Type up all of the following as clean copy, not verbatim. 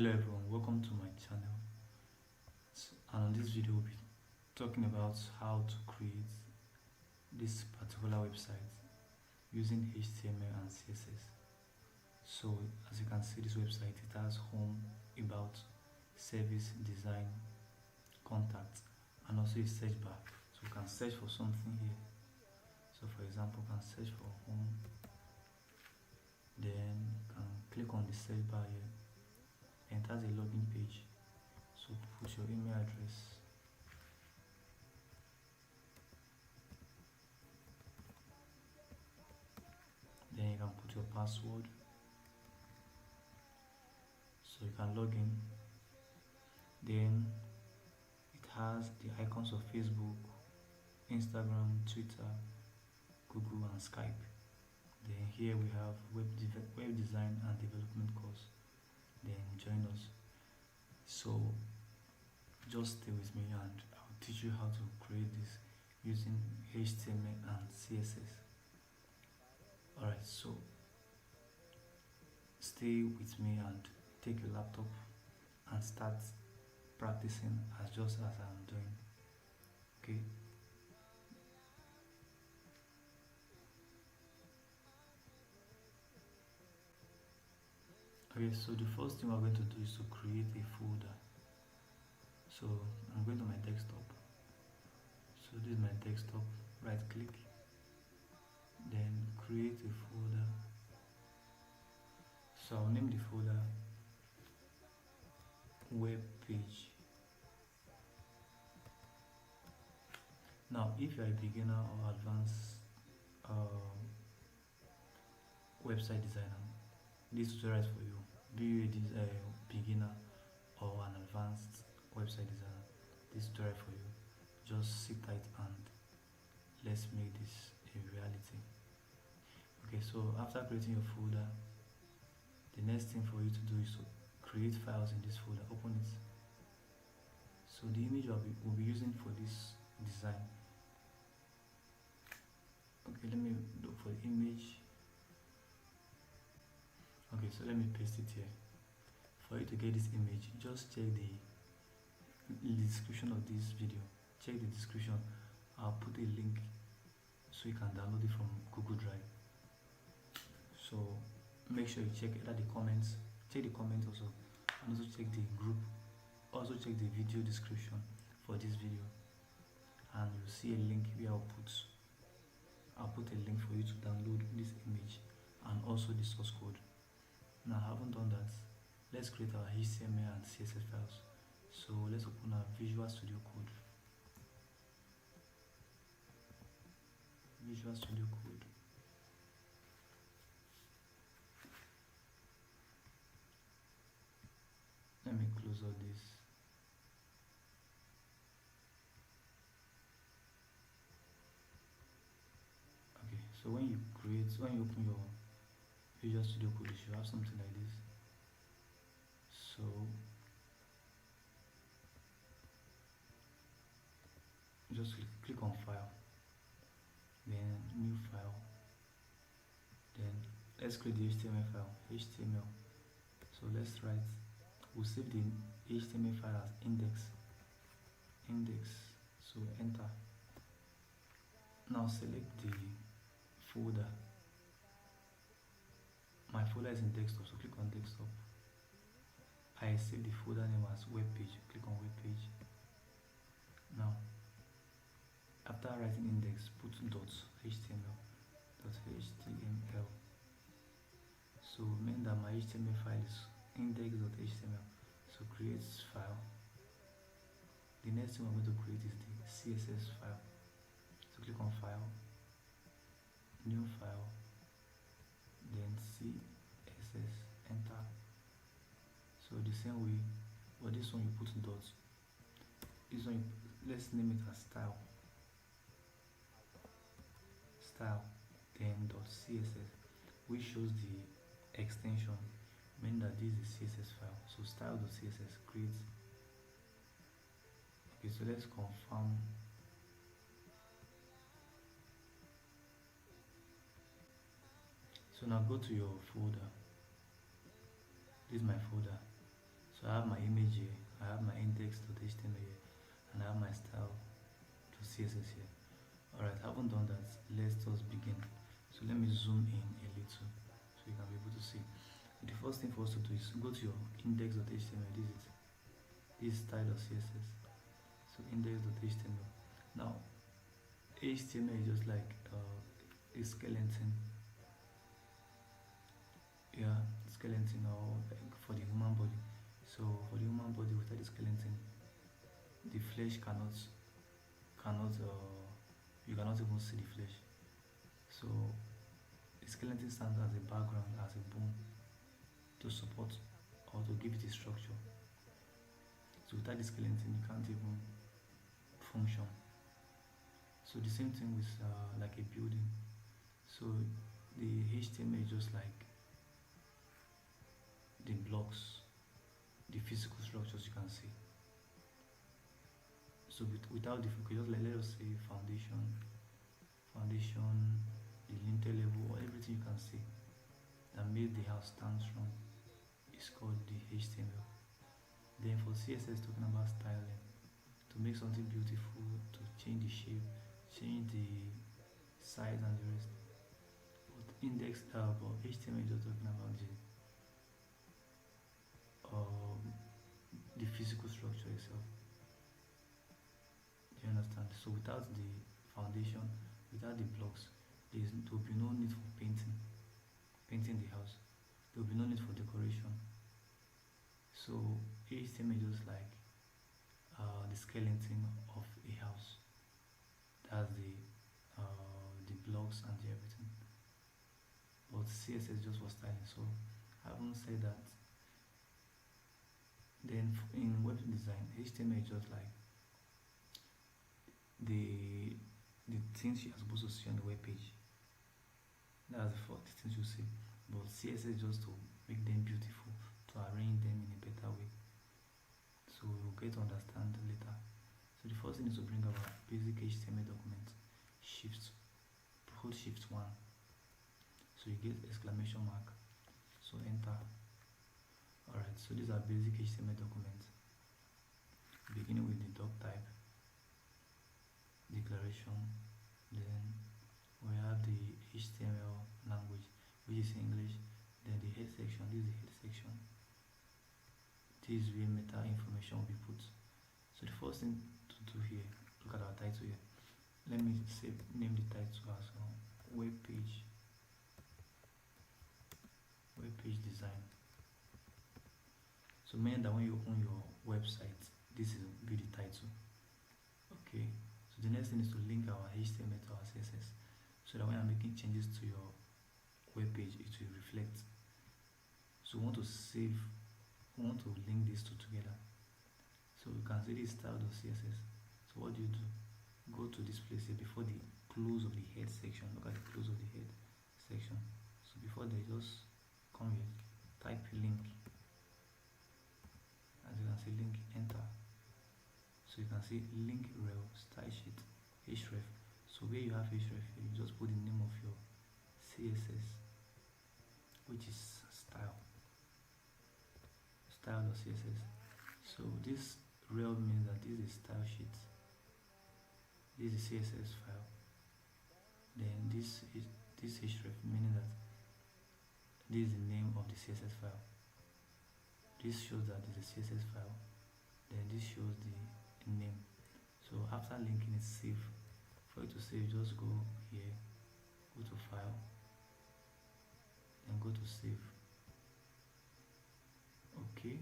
Hello everyone, welcome to my channel. And on this video we'll be talking about how to create this particular website using HTML and CSS. So as you can see, this website, it has home, about, service, design, contact, and also a search bar. So you can search for something here. So for example, you can search for home, then you can click on the search bar here, and it has a login page. So put your email address, then you can put your password, so you can log in. Then it has the icons of Facebook, Instagram, Twitter, Google, and Skype. Then here we have web design and development course. Then join us. So just stay with me and I'll teach you how to create this using HTML and CSS. Alright, so stay with me and take your laptop and start practicing as I'm doing. Okay. Okay, so the first thing we're going to do is to create a folder. So I'm going to my desktop. So this is my desktop. Right click, then create a folder. So I'll name the folder web page. Now if you're a beginner or advanced website designer, this tutorial is for you. Be you a beginner or an advanced website designer, this tutorial for you. Just sit tight and let's make this a reality. Okay, so after creating your folder, the next thing for you to do is to create files in this folder. Open it. So the image we'll be using for this design. Okay, let me look for the image. Okay, so let me paste it here. For you to get this image, just check the description of this video. Check the description. I'll put a link so you can download it from Google Drive. So make sure you check either the comments, check the comments also, and also check the group. Also check the video description for this video, and you'll see a link where I'll put a link for you to download this image and also the source code. Now I haven't done that. Let's create our HTML and CSS files. So let's open our Visual Studio Code. Visual Studio Code. Let me close all this. Okay, so when you open your Visual Studio Code, you should have something like this. So just click on File, then New File, then let's create the HTML file, HTML. So we'll save the HTML file as index, so enter. Now select the folder. My folder is in desktop, so click on desktop. I save the folder name as web page. Click on web page. Now after writing index, put .html. So mean that my HTML file is index.html. So create file. The next thing I'm going to create is the CSS file. So click on File, New File, then CSS, enter. So the same way, but this one you put dots. This one let's name it as style, then .css, which shows the extension, meaning that this is CSS file. So style.css create. Okay, so let's confirm. So now go to your folder. This is my folder. So I have my image here, I have my index.html here, and I have my style.css here. Alright, I haven't done that. Let's just begin. So let me zoom in a little so you can be able to see. The first thing for us to do is go to your index.html. This is style.css. So index.html. Now HTML is just like a skeleton. Yeah, skeleton or like for the human body. So for the human body without the skeleton, the flesh cannot you cannot even see the flesh. So the skeleton stands as a background, as a bone to support or to give it a structure. So without the skeleton, you can't even function. So the same thing with like a building. So the HTML is just like the blocks, the physical structures you can see. So without the, just like, let us say foundation, the lintel level, or everything you can see that made the house stand strong is called the HTML. Then for CSS, talking about styling, to make something beautiful, to change the shape, change the size and the rest. But HTML is just talking about the physical structure itself. Do you understand? So without the foundation, without the blocks, there will be no need for painting the house. There will be no need for decoration. So HTML is just like the skeleton of a house. That's the blocks and the everything. But CSS just for styling. So I haven't said that. Then in web design, HTML is just like the things you are supposed to see on the web page. That's the things you see. But CSS is just to make them beautiful, to arrange them in a better way. So we'll get to understand later. So the first thing is to bring our basic HTML document. Hold shift 1. So you get exclamation mark. So enter. Alright, so these are basic HTML documents. Beginning with the doc type, declaration, then we have the HTML language, which is English, then the head section. This is the head section. This is where meta information will be put. So the first thing to do here, look at our title here. Let me name the title as web page design. So meaning that when you open your website, this will be the title. Okay. So the next thing is to link our HTML to our CSS, so that when I'm making changes to your web page, it will reflect. So we want to link these two together. So you can see this style.css. So what do? Go to this place here before the close of the head section. Look at the close of the head section. So before they just come here, type link. As you can see, link, enter. So you can see link rel style sheet href. So where you have href here, you just put the name of your CSS, which is style.css. So this rel means that this is style sheet, this is CSS file. Then this href meaning that this is the name of the CSS file. This shows that it's a CSS file. Then this shows the name. So after linking it, save. For you to save, just go here, go to file, and go to save. Okay,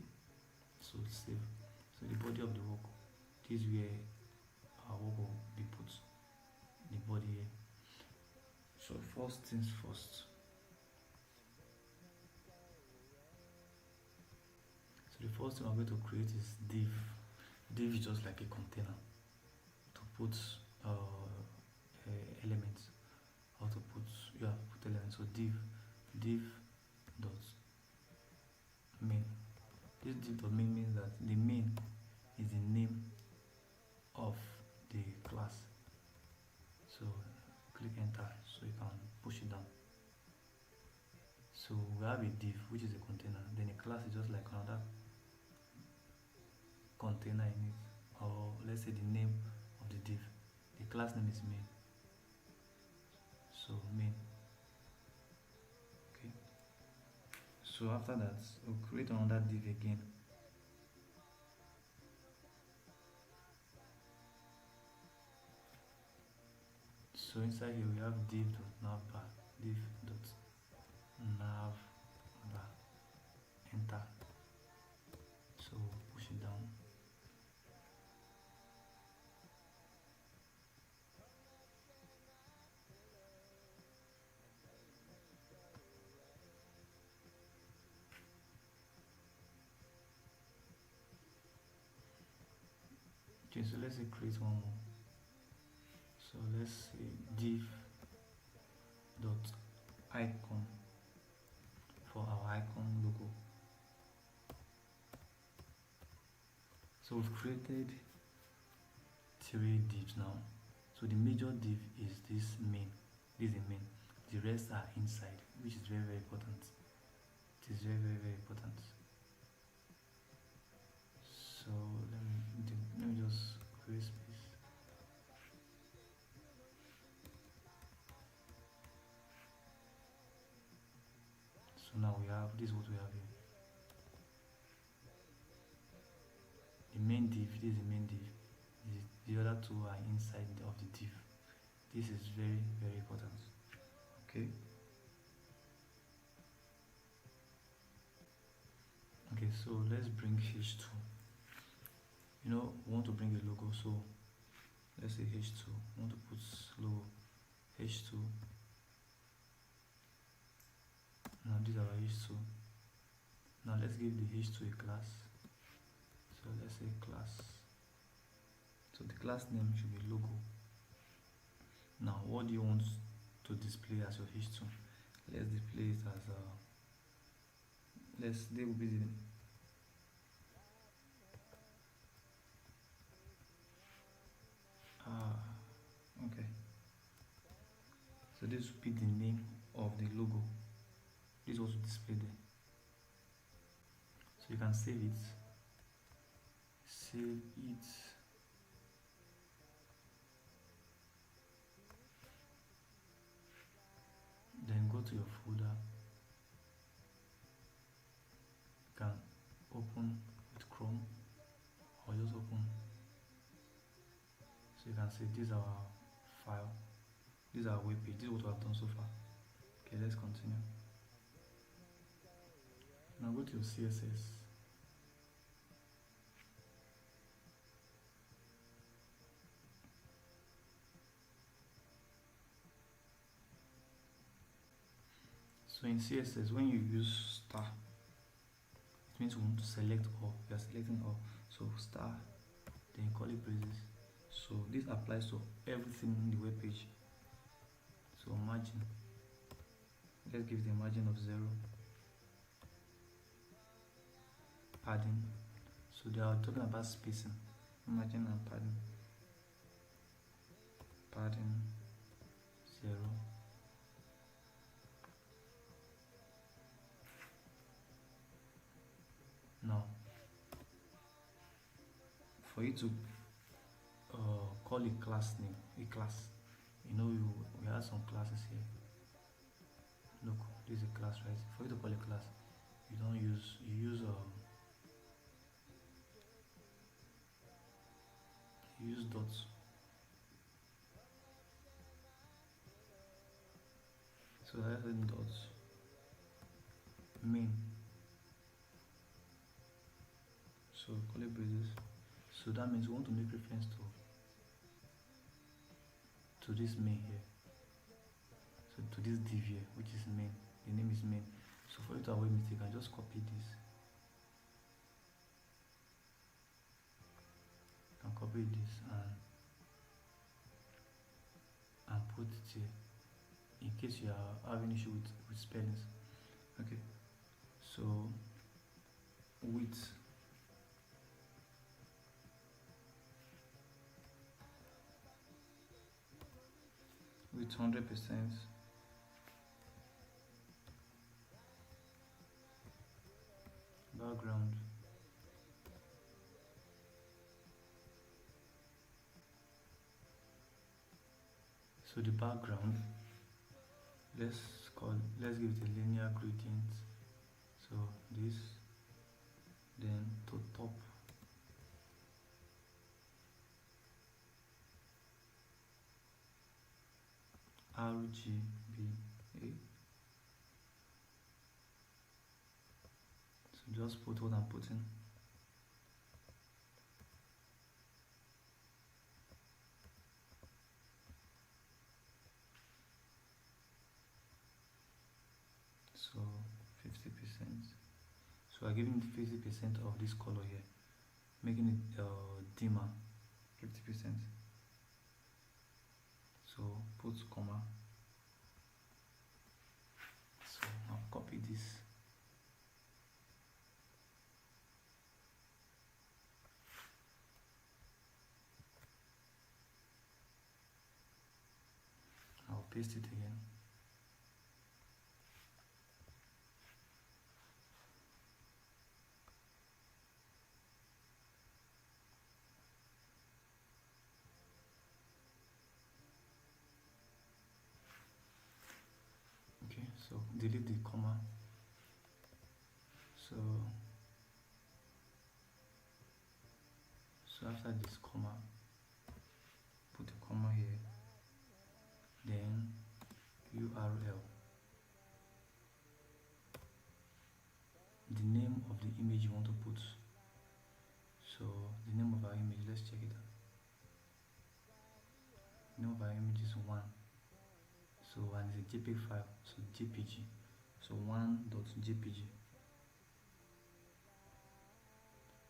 so save. So the body of the work, this is where our work will be put. The body here. So first things first. So the first thing I'm going to create is div. Div is just like a container to put elements. How to put elements. So div dot main. This div dot main means that the main is the name of the class. So click enter so you can push it down. So we have a div, which is a container. Then a class is just like another container in it, or let's say the name of the div. The class name is main, so main. Okay, so after that we'll create another div again. So inside here we have div.navbar, div.navbar, enter. So push it down. Okay, so let's say create one more. So let's say div dot icon for our icon logo. So we've created 3 divs now. So the major div is this main. This is the main. The rest are inside, which is very important. It is very important. So let me just create space. So now we have this is what we have here. The main div, this is the main div. The other two are inside of the div. This is very important. Okay. Okay, so let's bring h2. You know, we want to bring a logo, so let's say h2. We want to put logo h2. Now these are our h2. Now let's give the h2 a class. So let's say class. So the class name should be logo. Now what do you want to display as your h2? Let's display it as they will be the okay. So this will be the name of the logo. This is also displayed there. So you can save it. Then go to your folder. You can open with Chrome or just open. So you can see this is our file. This is our web page. This is what we have done so far. Okay, let's continue. Now go to your CSS. So in CSS, when you use star, it means we want to select all. We are selecting all. So star, then curly braces. So this applies to everything in the web page. So margin, let's give the margin of 0. Padding, so they are talking about spacing, margin and padding. Padding 0. Now for you to call a class name, a class, you know, we have some classes here. Look, this is a class, right? For you to call a class, you use dots. So I have dots main. So curly braces. So that means we want to make reference to this main here. So to this div here, which is main. The name is main. So for you to avoid mistake, I just copy this. And copy this and put it here in case you are having issue with spellings. Okay, so width, with 100%, background So the background, let's give it a linear gradient. So this, then to top, RGBA. So just put what I'm putting. So 50%. So I'm giving 50% of this color here, making it dimmer. 50%. So put comma. So I'll copy this. I'll paste it again. Okay, so delete the comma. So after this comma, put a comma here, then URL, the name of the image you want to put. So the name of our image, let's check it out. The name of our image is 1. So and it's a JPEG file, so JPG. So 1.jpg.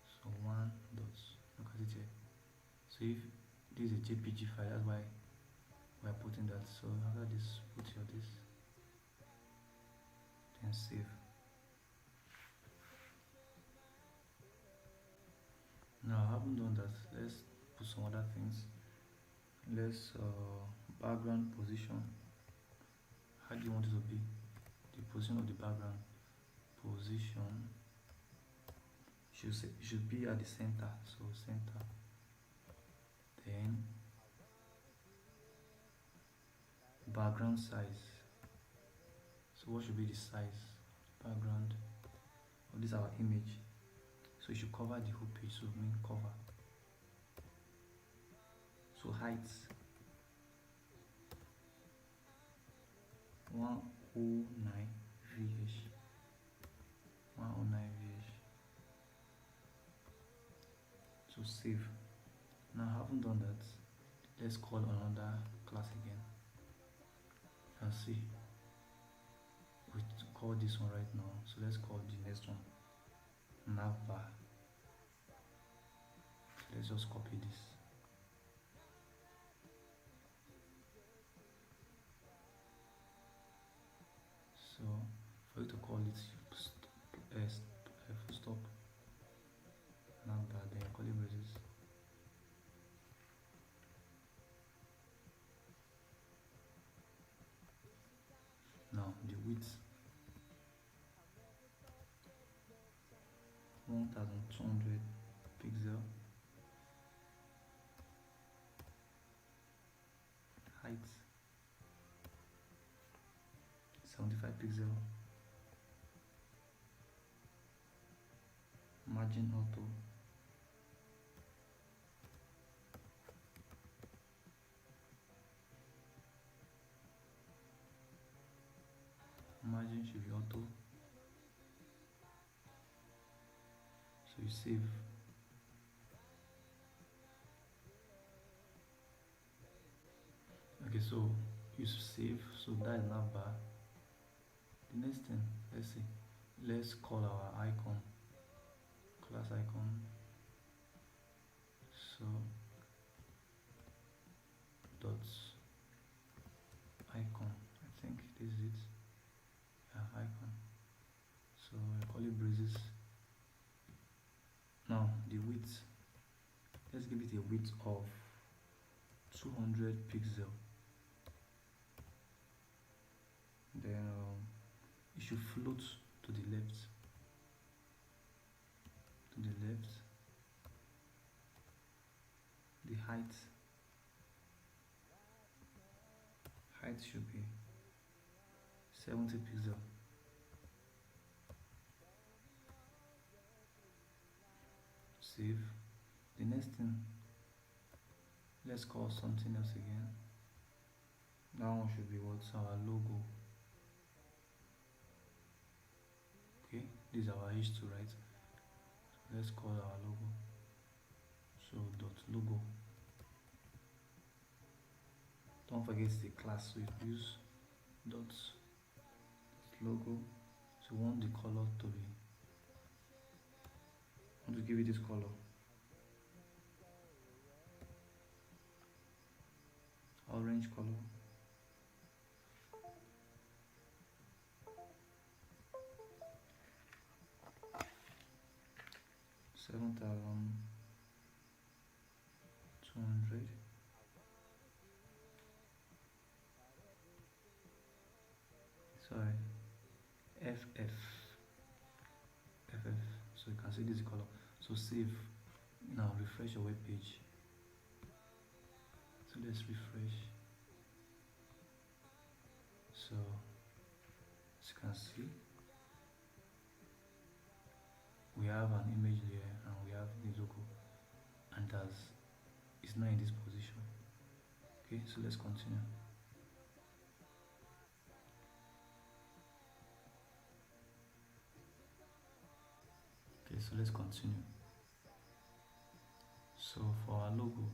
So 1 dot, look at it here. So if this is a JPG file, that's why we're putting that. So after this, put your this, then save. Now I haven't done that. Let's put some other things. Let's background position. How do you want it to be? The position of the background. Position should be at the center. So center. Then background size. So what should be the size? Background. Oh, this is our image. So it should cover the whole page. So mean cover. So height 109 VH. 109 VH. So save. Now I haven't done that. Let's call another class again. And see. We call this one right now. So let's call the next one navbar. So let's just copy this. So for you to call it full stop navbar, then curly braces. Now the width 1200 pixel. Height 75 pixel. Margin auto. Margin should be auto. So you save. Okay, so you save. So that is navbar. The next thing, let's see. Let's call our icon, class icon. So dots icon. I think this is it. Yeah, icon. So I call it braces. Now the width. Let's give it a width of 200 pixel. Then it should float to the left. To the left. The height height should be 70 pixel. Save. The next thing, let's call something else again. That one should be what's our logo. Okay, this is our H2, right? Let's call our logo. So dot logo. Don't forget the class, so you use dot logo. So we want the color to be, I want to give it this color, orange color. $7,200. Sorry, FF. So you can see this color. So save. Now refresh your web page. So let's refresh. So as you can see, we have an image there and we have the logo, and it's not in this position. Okay, so let's continue. Okay, so let's continue. So for our logo,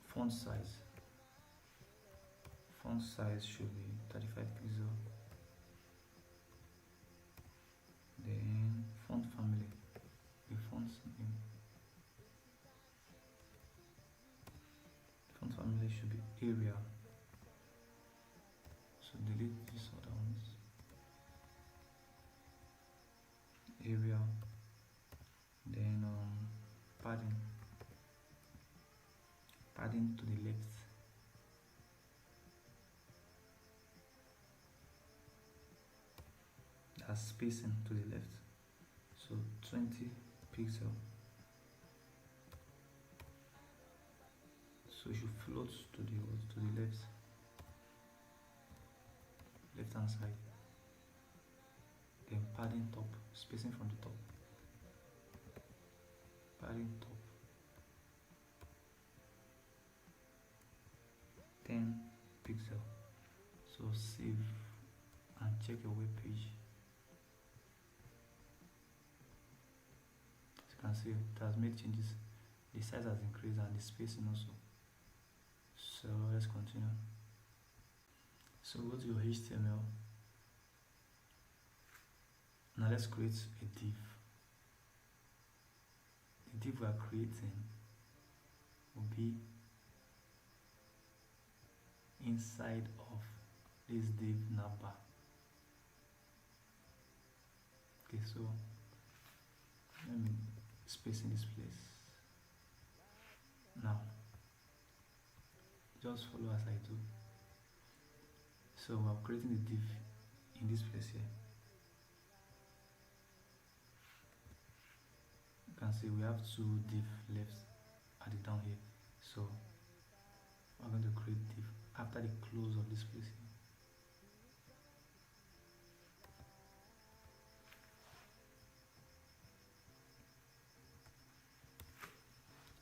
font size should be 35 pixel. Then font family, the font name, font family should be Arial. So delete these other ones. Arial. Then padding to the left. That's spacing to the left. So 20 pixel. So it should float to the left hand side. Then padding top, spacing from the top. Padding top 10 pixel. So save and check your web page. As you can see, it has made changes. The size has increased and the spacing also. So let's continue. So go to your HTML. Now let's create a div. The div we are creating will be inside of this div navbar. Okay, so let me space in this place. Now just follow as I do. So we're creating the div in this place here. You can see we have two div left at the down here. So we're going to create div after the close of this place here.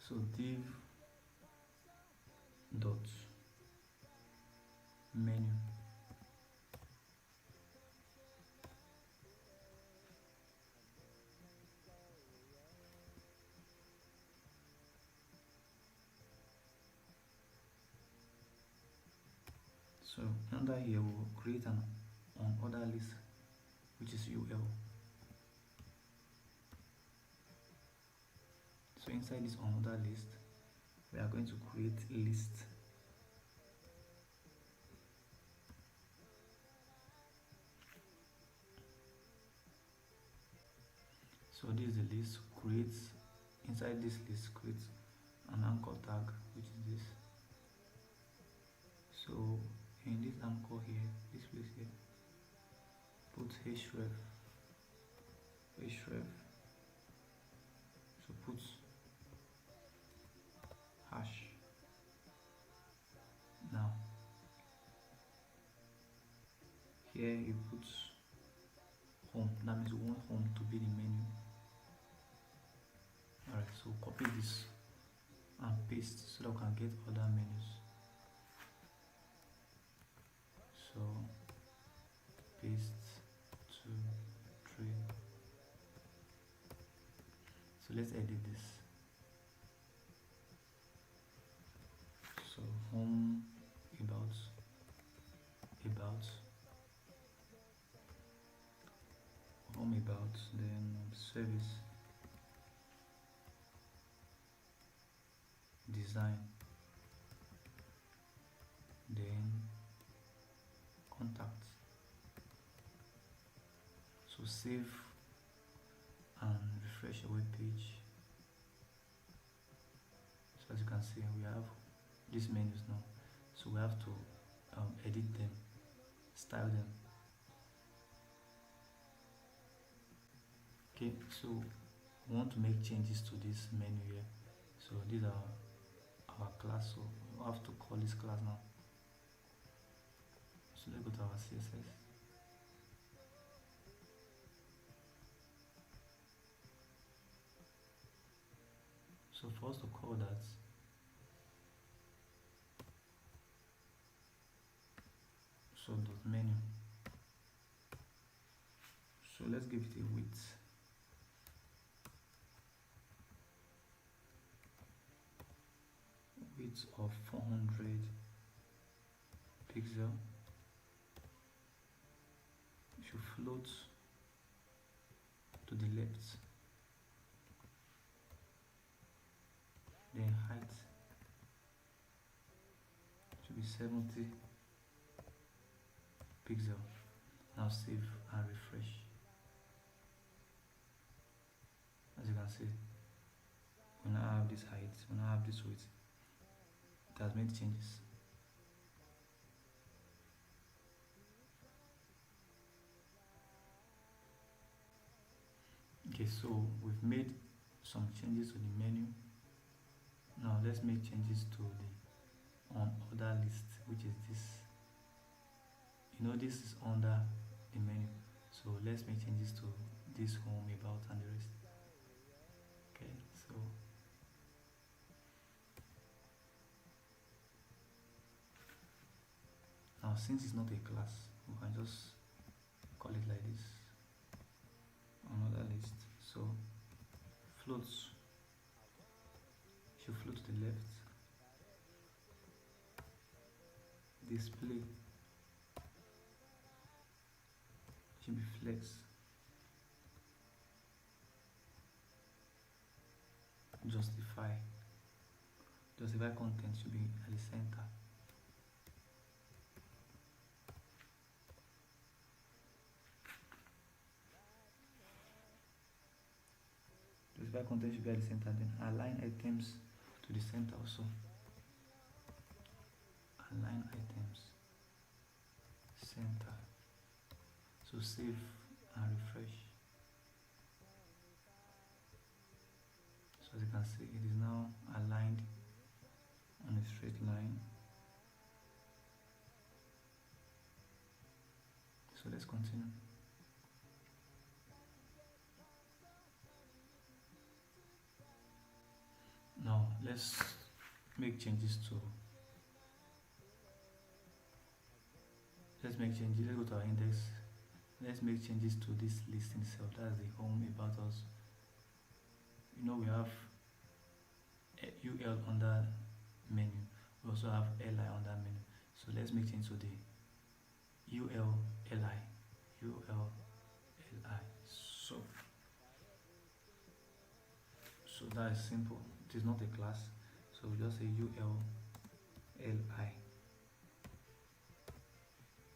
So div dot menu. So under here we'll create an on order list, which is UL. So inside this on order list, we are going to create a list. So this is the list. Create inside this list, create an anchor tag, which is this. So in this anchor here, this place here, put href. So put here you put home. That means we want home to be the menu. Alright, so copy this and paste so that we can get other menus. So paste 2, 3. So let's edit this. So home, about, home, about, then service, design, then contact. So save and refresh your web page. So as you can see, we have these menus now. So we have to edit them, style them. Okay, so we want to make changes to this menu here. So these are our class, so we have to call this class now. So let's go to our CSS. So for us to call that, so dot menu. So let's give it a width. Width of 400 pixel. It should float to the left. Then height should be 70 pixel. Now save and refresh. As you can see, we now have this height, we now have this width. It has made changes. Okay, so we've made some changes to the menu. Now let's make changes to the other list, which is this. You know, this is under the menu, so let's make changes to this home, about, and the rest. Okay, so now since it's not a class, we can just call it like this, another list. So floats should float to the left. Display should be flex. Justify content should be at the center. Justify content should be at the center. Then align items to the center also. Align items center. So save and refresh. So as you can see, it is now aligned on a straight line. So let's continue. Now let's make changes to let's go to our index. Let's make changes to this list itself. That's the home, about us. You know, we have UL under menu. We also have LI under menu. So let's make change to the UL LI. So that is simple. It is not a class. So we just say UL LI.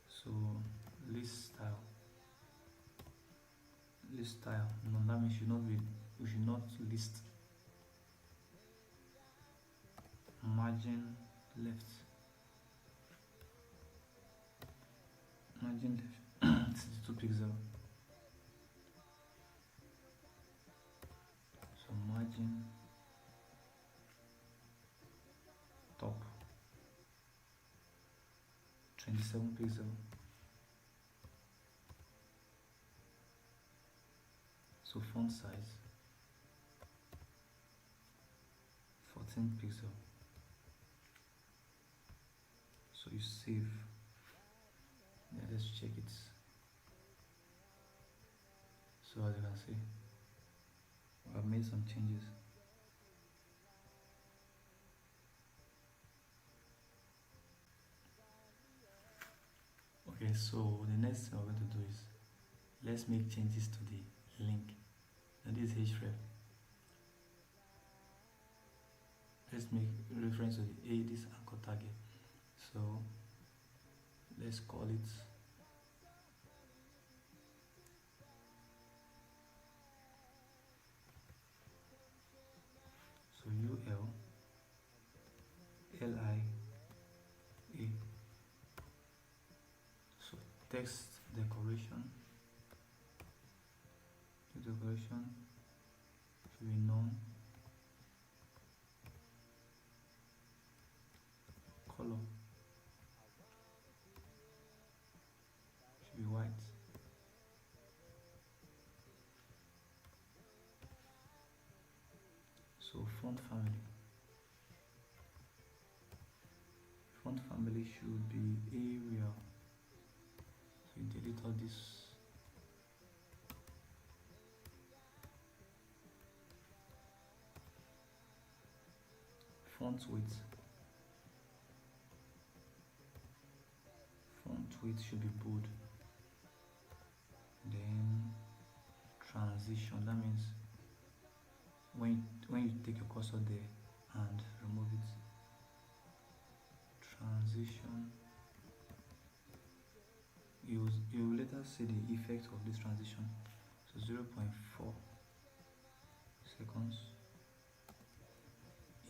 So list style. No, that means we should not list. Margin left. 62 pixel. So margin top 27 pixel. So font size 14 pixel. So you save. Yeah, let's check it. So as you can see, I've made some changes. Okay, so the next thing we're going to do is let's make changes to the link. And this is href. Let's make reference to the this anchor target. So let's call it so ULLIA. So text decoration. The decoration should be none. Color should be white. So font family. Font family should be Arial. So you delete all this. Font width. Font width should be bold. Then transition. That means when you take your cursor there and remove it. Transition. You will later see the effect of this transition. So 0.4 seconds.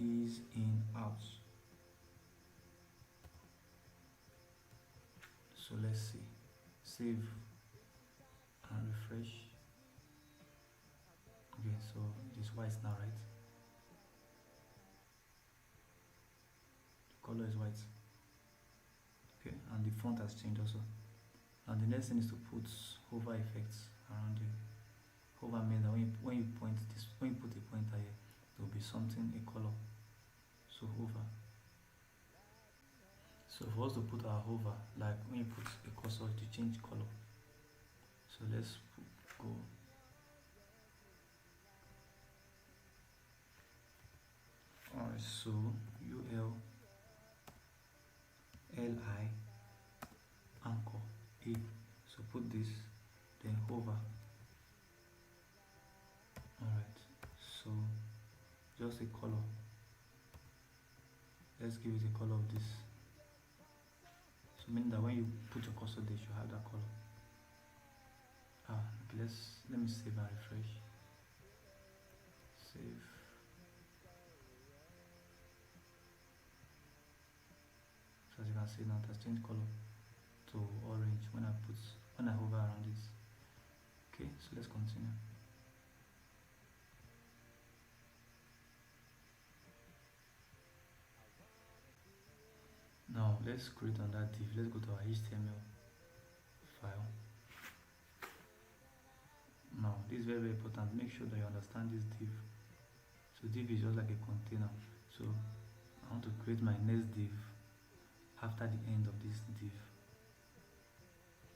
Ease in out. So let's see. Save and refresh. Okay, so it is white now, right? The color is white. Okay, and the font has changed also. And the next thing is to put hover effects around it. Hover means that when you point this, when you put a pointer here, there will be something, a color. So hover. So for us to put our hover, like when you put a cursor to change color. So let's go. Alright, so ULLI anchor A. So put this, then hover. Alright, so just a color. Let's give it a color of this. So meaning that when you put your cursor there, you should have that color. Okay, let me save and refresh. Save. So as you can see now, it has changed color to orange when I hover around this. Okay, so let's continue. Now let's create on that div. Let's go to our HTML file. Now this is very, very important. Make sure that you understand this div. So div is just like a container. So I want to create my next div after the end of this div.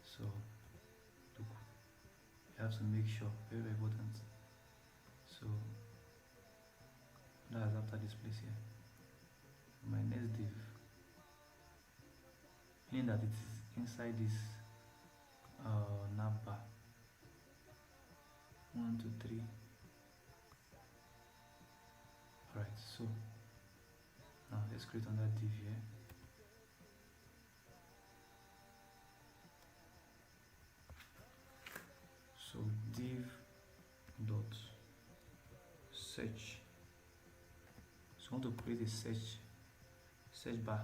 So look, you have to make sure, very, very important. So that's after this place here. My next div, meaning that it is inside this navbar. 1, 2, 3. Alright, so now let's create another div here. So div dot search. So I want to create a search bar.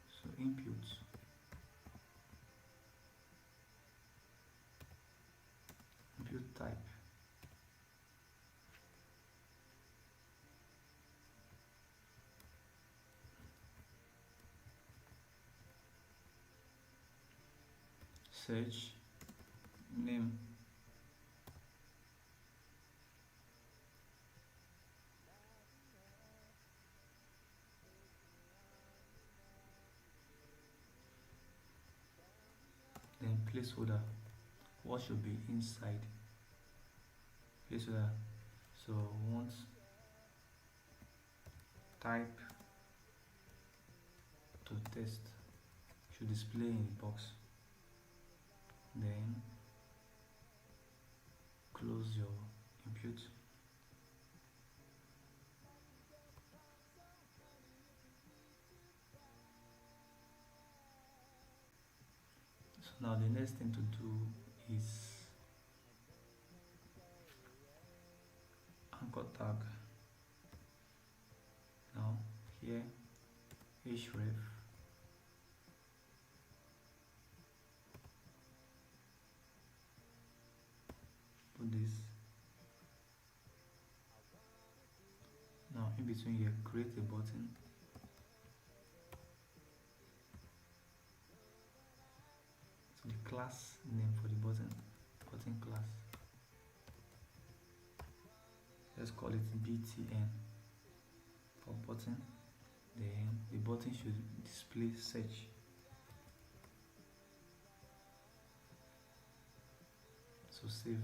So input. type. Search name. Then placeholder. What should be inside placeholder? So want type to test should display in the box. Then close your input. So now the next thing to do is anchor tag. Now here href put this. Now in between here create a button. So the class name for the button class, let's call it btn for button. Then the button should display search. So save.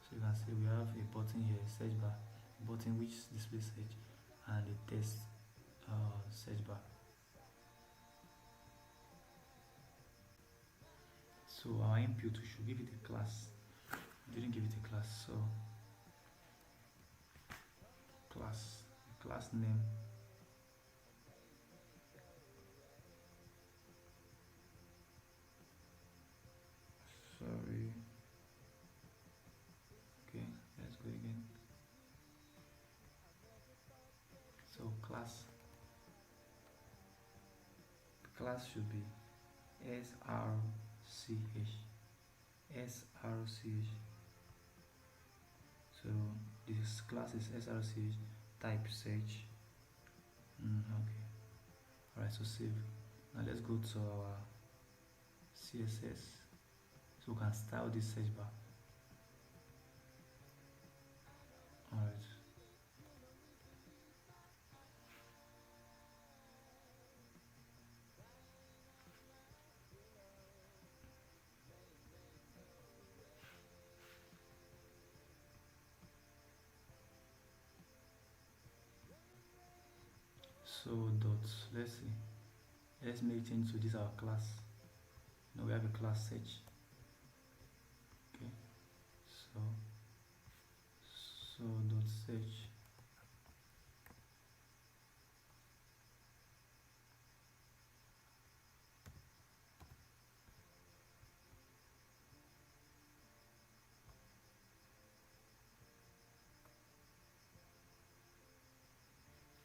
So you can see we have a button here, search bar, a button which displays search, and a test search bar. So our input, we should give it a class. We didn't give it a class, so class name. Sorry. Okay, let's go again. So class should be srch. So this class is srch, type search. Okay, alright, so save. Now let's go to our css so we can style this search bar. Alright, so let's make change to this our class. Now we have a class search. Okay, so dot search.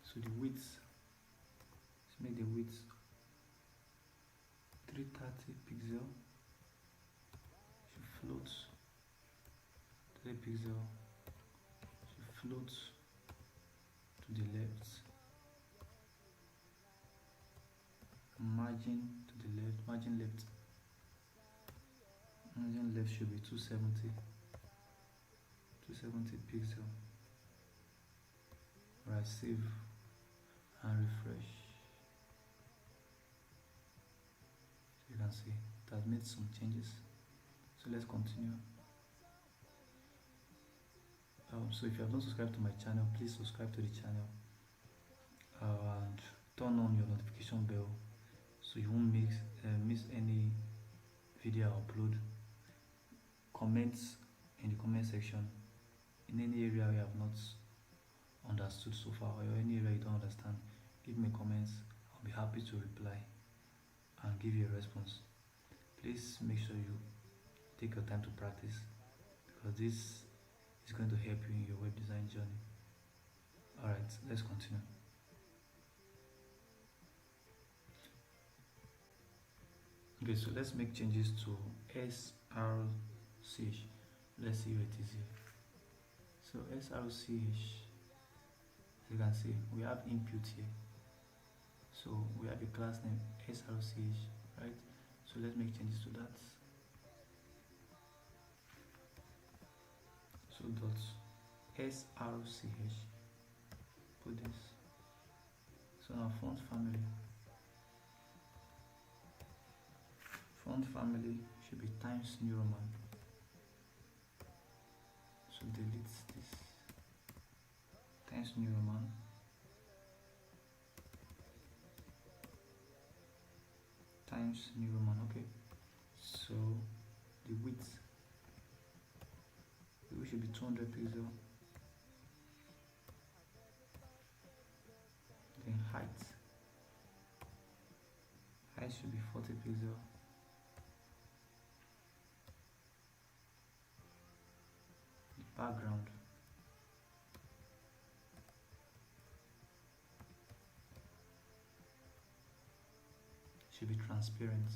So the width, let's make the width 330 pixel. Should float 3 pixel. Should float to the left. Margin to the left. Margin left. Margin left should be 270 pixel. Right, save and refresh. So you can see it has made some changes. So let's continue. So if you have not subscribed to my channel, please subscribe to the channel and turn on your notification bell so you won't miss any video I upload. Comment in the comment section in any area you have not understood so far, or any area you don't understand. Give me comments. I'll be happy to reply and give you a response. Please make sure you take your time to practice, because this is going to help you in your web design journey. Alright, let's continue. Okay, so let's make changes to srch. Let's see what it is here. So srch, as you can see, we have input here. So we have a class name srch, right? So let's make changes to that. So dot srch, put this. So now font family should be Times New Roman. So delete this Times New Roman. Times New Roman. Okay, so the width should be 200 pixel. Then height should be 40 pixel. The background should be transparent.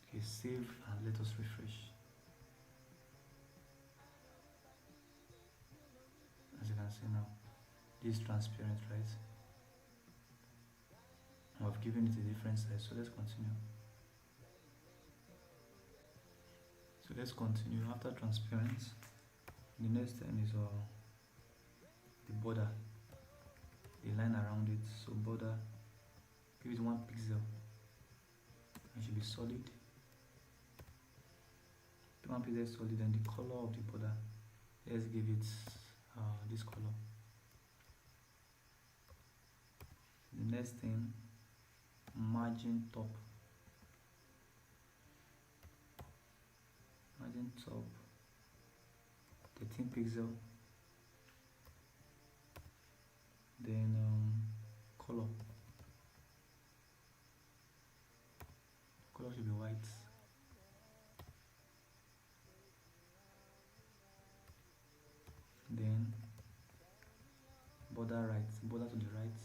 Okay, save and let us refresh. As you can see now, this is transparent, right? I've given it a different size, so let's continue. So let's continue. After transparent, the next thing is the border, the line around it. So border, give it 1 pixel. It should be solid. 1 pixel solid, and the color of the border, let's give it this color. The next thing, margin top. Margin top 13 pixel. Then color should be white. Then border to the right.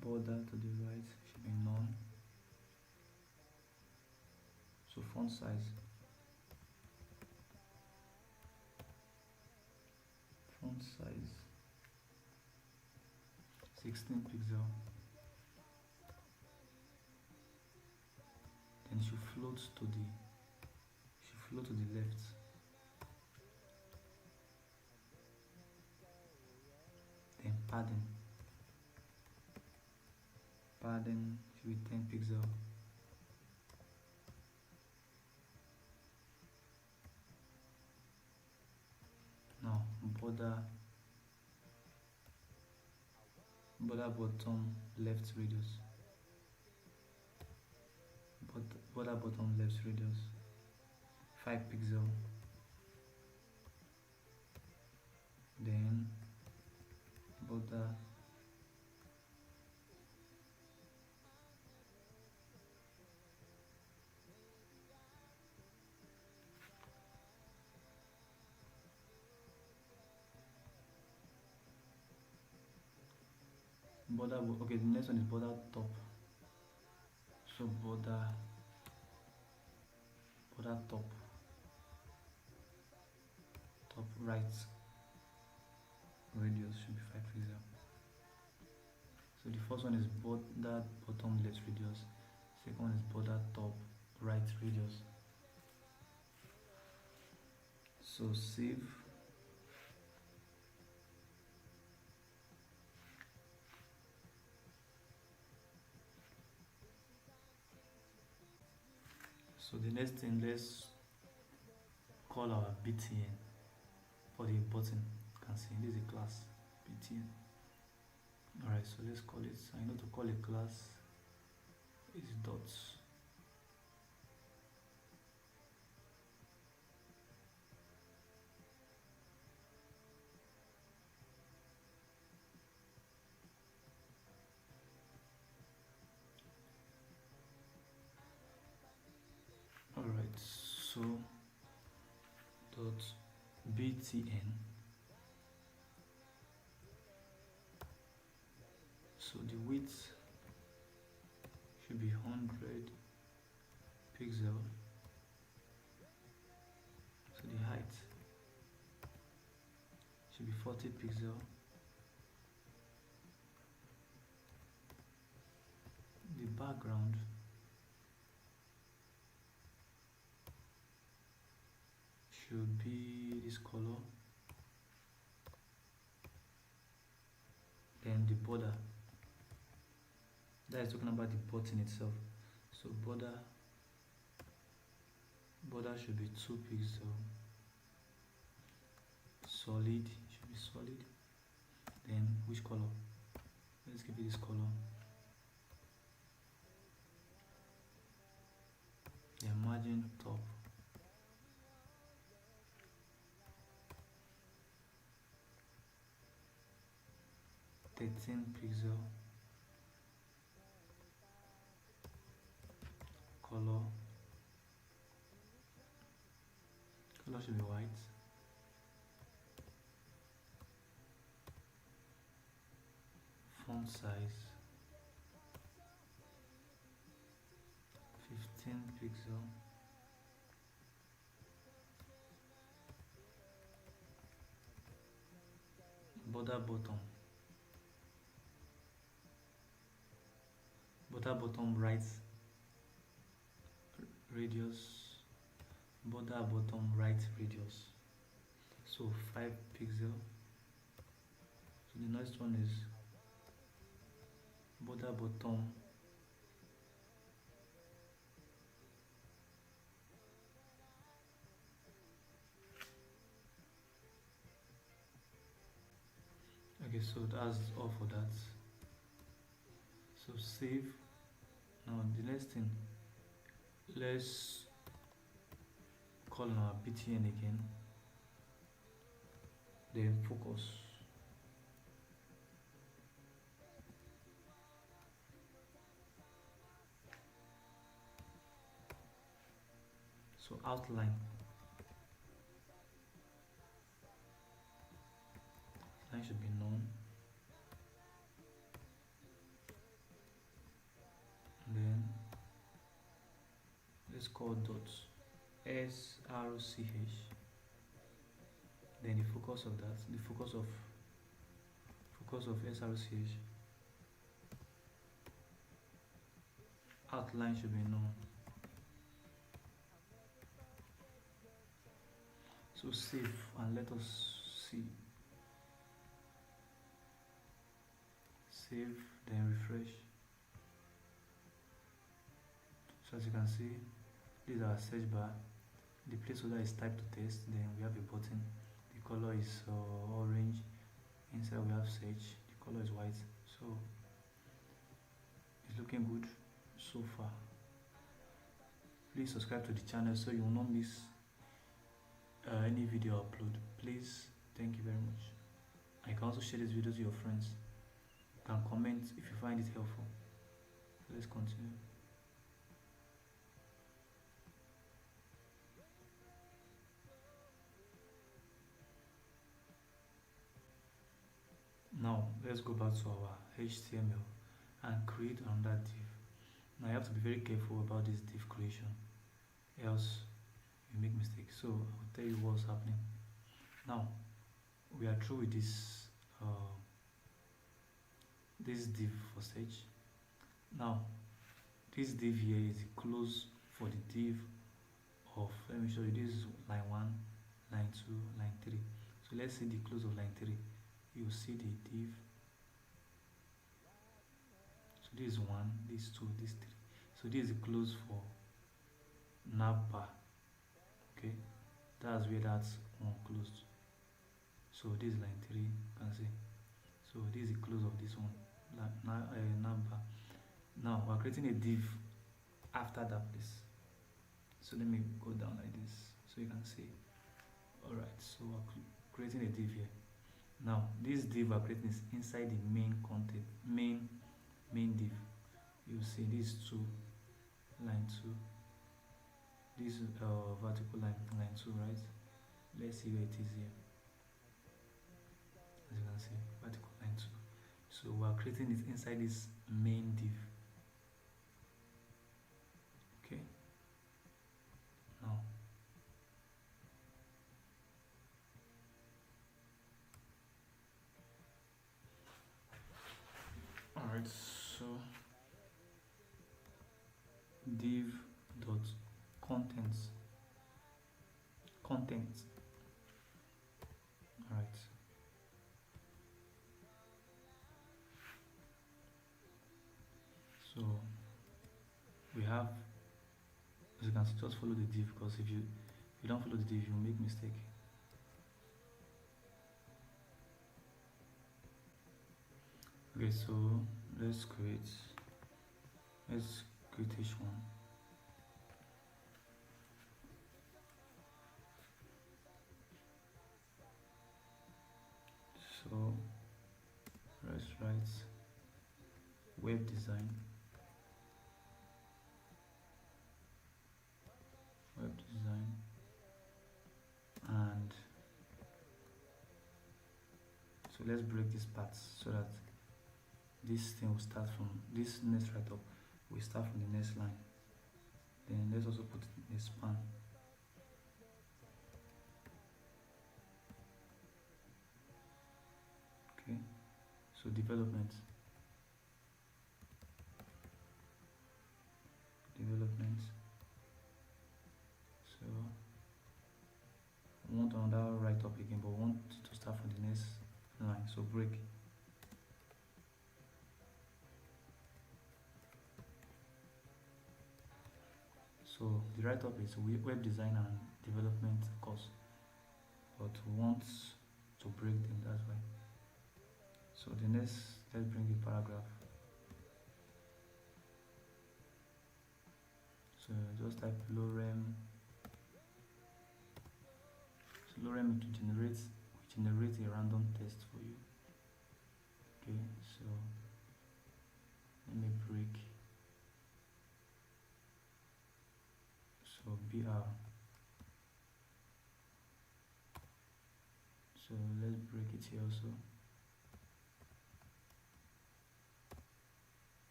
Border to the right should be none. So font size 16 pixel. Then should float to the left. Then padding should be 10 pixel. Now border bottom left radius. Border bottom left radius 5 pixel. Then border okay, the next one is border top. So border top right radius should be 5 pixel. So the first one is border bottom left radius. Second one is border top right radius. So save. So the next thing, let's call our btn for the button. You can see this is a class btn. Alright, so let's call it. I know to call a class is dots. Alright, so dot btn So the width should be 100 pixel. So the height should be 40 pixel. The background should be this color. Then the border, that is talking about the button itself. So border should be 2 pixel. Solid should be solid. Then which color? Let's give it this color. The margin top, (13 pixel). Color should be white. Font size 15 pixel. Border bottom right radius, border bottom right radius, so 5 pixel. So the next one is border bottom okay. So that's all for that. So save. Now the next thing, let's call on our btn again, then focus. So outline should be known. Then let's call dots srch. Then the focus of that, the focus of srch, outline should be known. So save and let us see. Save, then refresh. So as you can see, this is our search bar. The placeholder is type to text. Then we have a button. The color is orange. Inside we have search. The color is white. So it's looking good so far. Please subscribe to the channel so you will not miss any video upload. Please, thank you very much. And you can also share this video to your friends. You can comment if you find it helpful. So let's continue. Now let's go back to our HTML and create another div. Now you have to be very careful about this div creation, else you make mistakes. So I'll tell you what's happening. Now we are through with this div for search. Now this div here is the close for the div of, let me show you, this is line 1, line 2, line 3. So let's see the close of line 3. You see the div. So this is 1, this 2, this 3. So this is the close for nav bar. Okay, that's where that's one closed. So this is line 3, you can see. So this is the close of this one, nav bar. Now we're creating a div after that place. So let me go down like this so you can see. Alright, so we're creating a div here. Now this div we're creating is inside the main content, main div. You see these two, line 2, this vertical line 2, right? Let's see where it is here. As you can see, vertical line 2. So So we are creating it inside this main div. Okay, now alright, so div dot contents content. Alright, so we have, as you can see, just follow the div, because if you don't follow the div, you make mistake. Okay, so let's create H1. So let's write web design, and so let's break this part so that this thing will start from this next write up, we start from the next line. Then let's also put a span. Okay, so development. So we want another write up again, but we want to start from the next line. So break. So the write up is web design and development course, but we want to break them, that's why. So the next, let's bring the paragraph. So just type lorem. So lorem to generate a random text for you. Okay, so let me break. So br. So let's break it here also.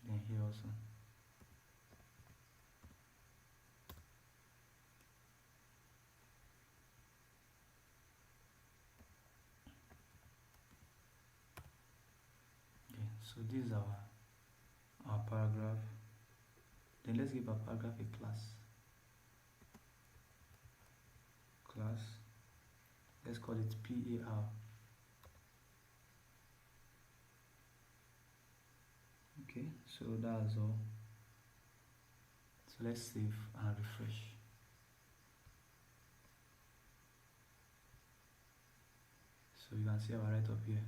Then here also. Okay, so this is our paragraph. Then let's give our paragraph a class. Let's call it PAR. Okay, so that's all. So let's save and refresh. So you can see our write up here.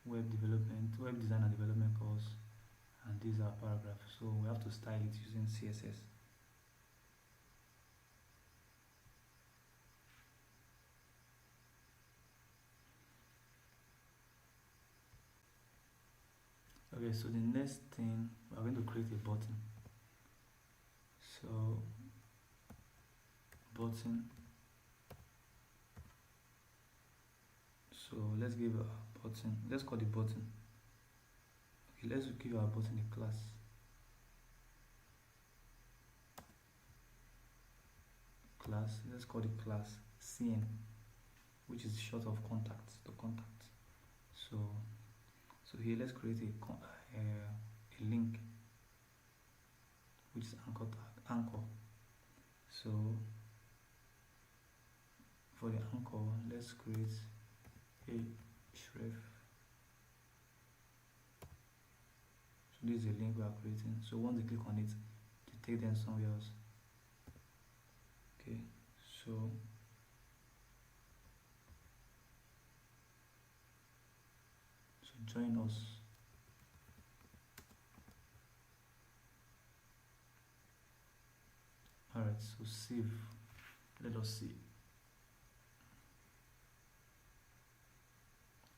Web design and development course, and these are paragraphs. So we have to style it using CSS. Okay, so the next thing, we're going to create a button. So button. So let's give a button. Let's call the button. Okay, let's give our button a class. Let's call the class CN, which is short of contact. The contact. So here let's create a link, which is anchor. So for the anchor, let's create a href. So this is a link we are creating. So once you click on it, to take them somewhere else. Okay, so join us. Alright, so save. Let us see. You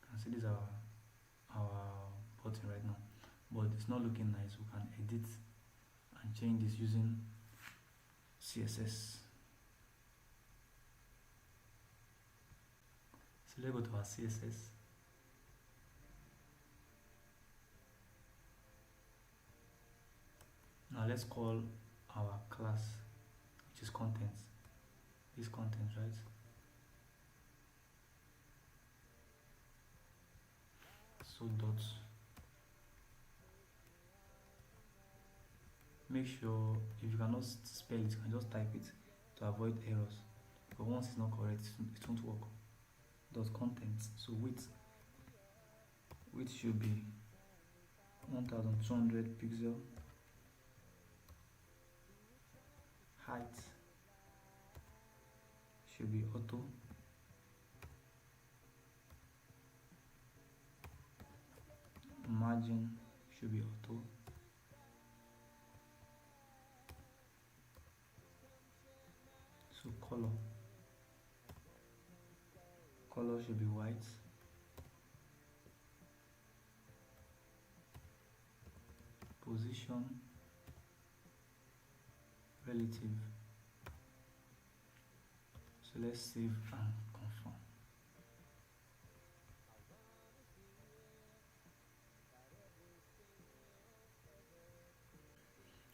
can see this is our button right now, but it's not looking nice. We can edit and change this using CSS. So let's go to our CSS. let's call our class, which is contents. This content, right? So dot. Make sure if you cannot spell it, you can just type it to avoid errors. But once it's not correct, it won't work. Dot contents. So width should be 1200 pixel. Height should be auto. Margin should be auto. So color should be white. Position relative. So let's save and confirm.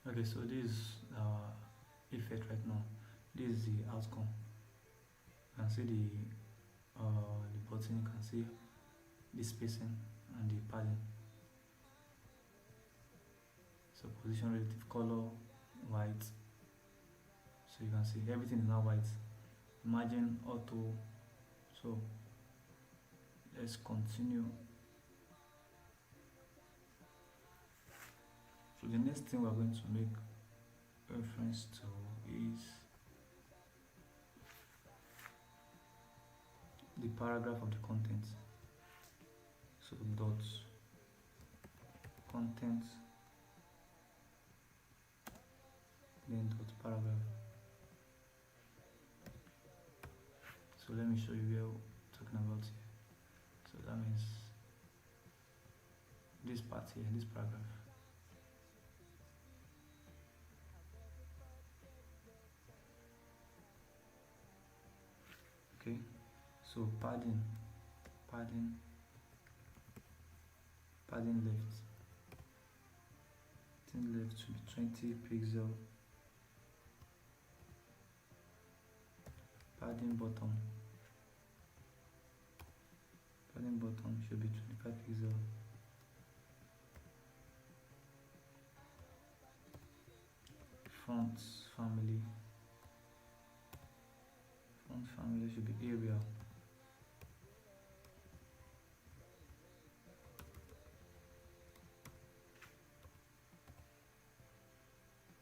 Okay, so this is effect right now. This is the outcome. You can see the button, you can see the spacing and the padding. So position relative, color white. So you can see everything is now white. Margin auto. So let's continue. So the next thing we're going to make reference to is the paragraph of the content. So dot content, then dot paragraph. So let me show you where we're talking about here. So that means this part here, this paragraph. Okay, so padding left. Padding left should be 20 pixel. Padding bottom should be 25 pixel. Font family should be Arial.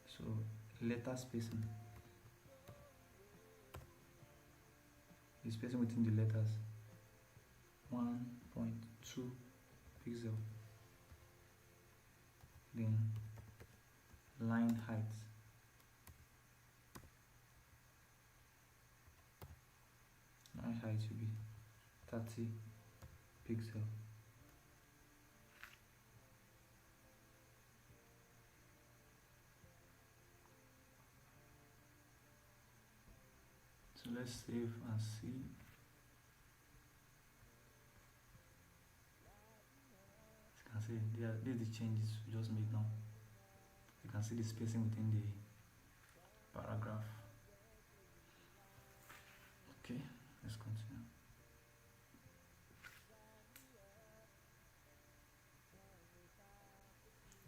So letter spacing, the spacing within the letters, 1.2 pixel. Then line height, should be 30 pixel. So let's save and see. As you can see, these are the changes we just made now. You can see the spacing within the paragraph. Okay, let's continue.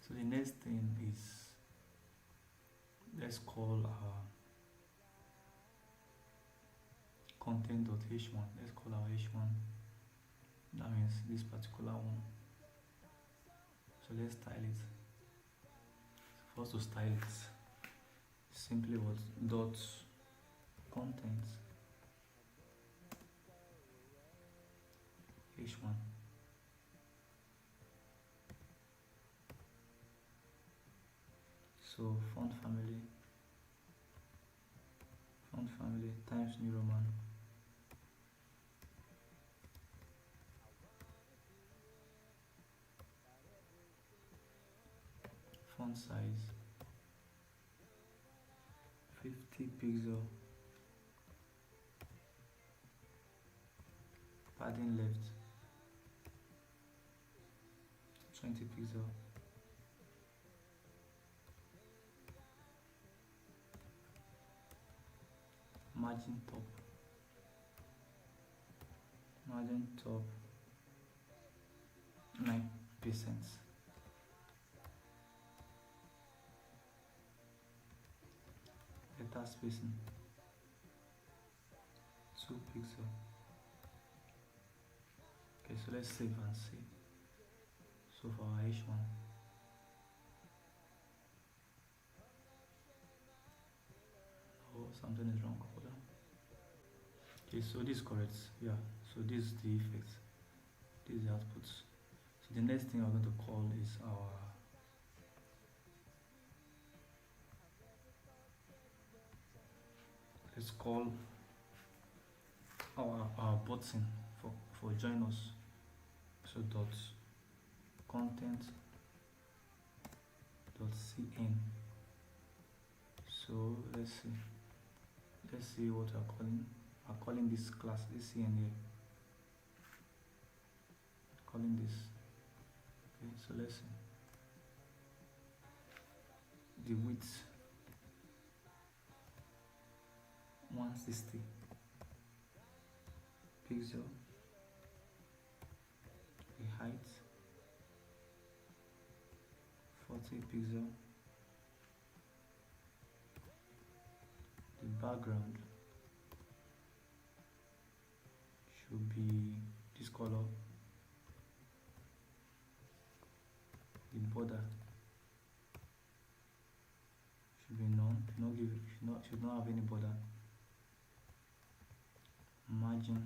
So the next thing is, let's call our content.h1. Let's call our h1. That means this particular one. So let's style it. So first to style it, simply what dot content h1. So font family Times New Roman. Font size 50 pixel. Padding left 20 pixel. margin top 9%. Letter spacing 2 pixel. Okay, so let's save and see. So for our H1, oh, something is wrong. Hold on. Okay, so this is correct. Yeah, so this is the effect. This is the output. So the next thing we're going to call is our let's call our button for join us. So dot content dot cn. So let's see what we're calling this class, this cn here, calling this. Okay, so let's see the width 160 pixel, the height 40 pixel, the background should be this color, the border should be none, should not have any border. Margin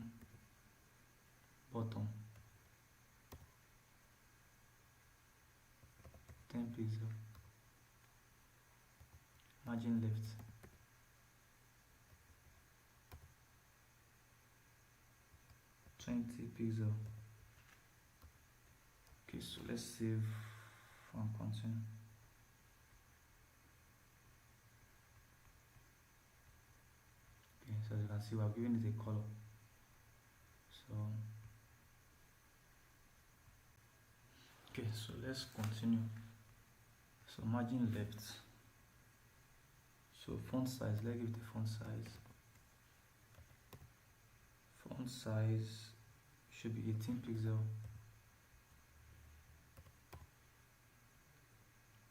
bottom 10 pixel, margin left 20 pixel. Okay, so let's save and continue. Okay, so as you can see, we are giving it a color. So okay, so let's continue. So margin left. So font size, let's give it the font size. Font size should be 18 pixel.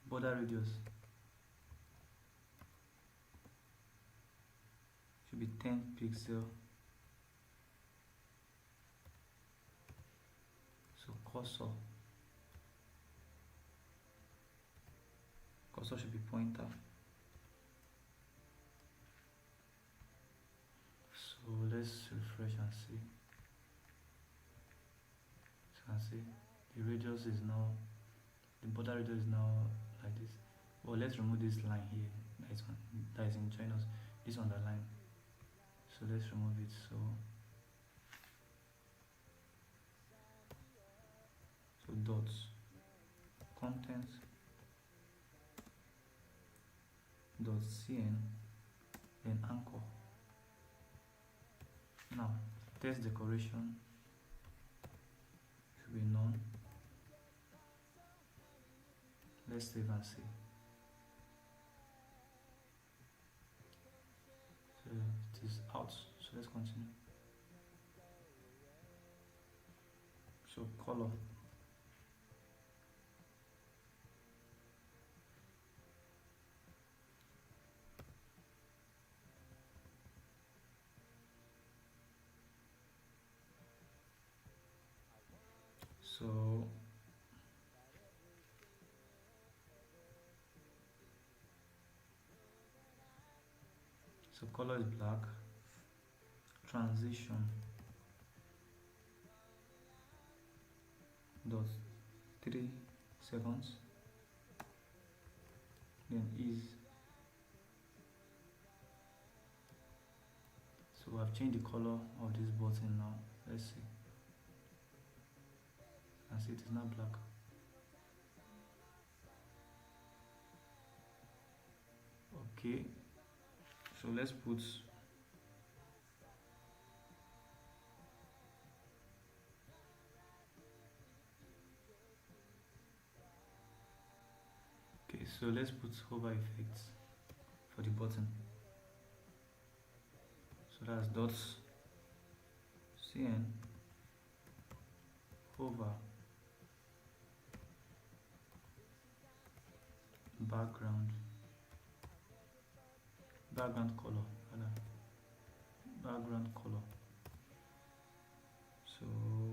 Border radius should be 10 pixel. So cursor should be pointer. So let's refresh and see. So you can see the radius is now, the border radius is now like this. Well, let's remove this line here that is in join us, this underline. So let's remove it. So dots content dot cn, then anchor. Now text decoration should be none. Let's save and see. So it is out. So let's continue. So color so color is black. Transition dot 3 seconds, then is. So I've changed the color of this button now. Let's see. And see, it is not black. Okay, so let's put so let's put hover effects for the button. So that's dots cn over background color rather, background color. So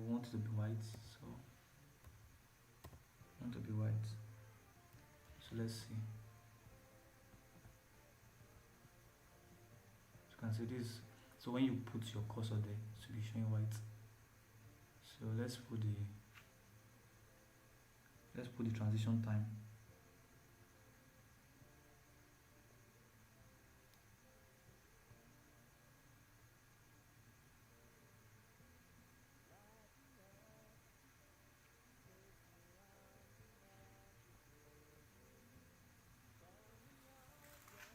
want it to be white, so want to be white. So let's see. So you can see this. So when you put your cursor there, it should be showing white. So let's put the transition time.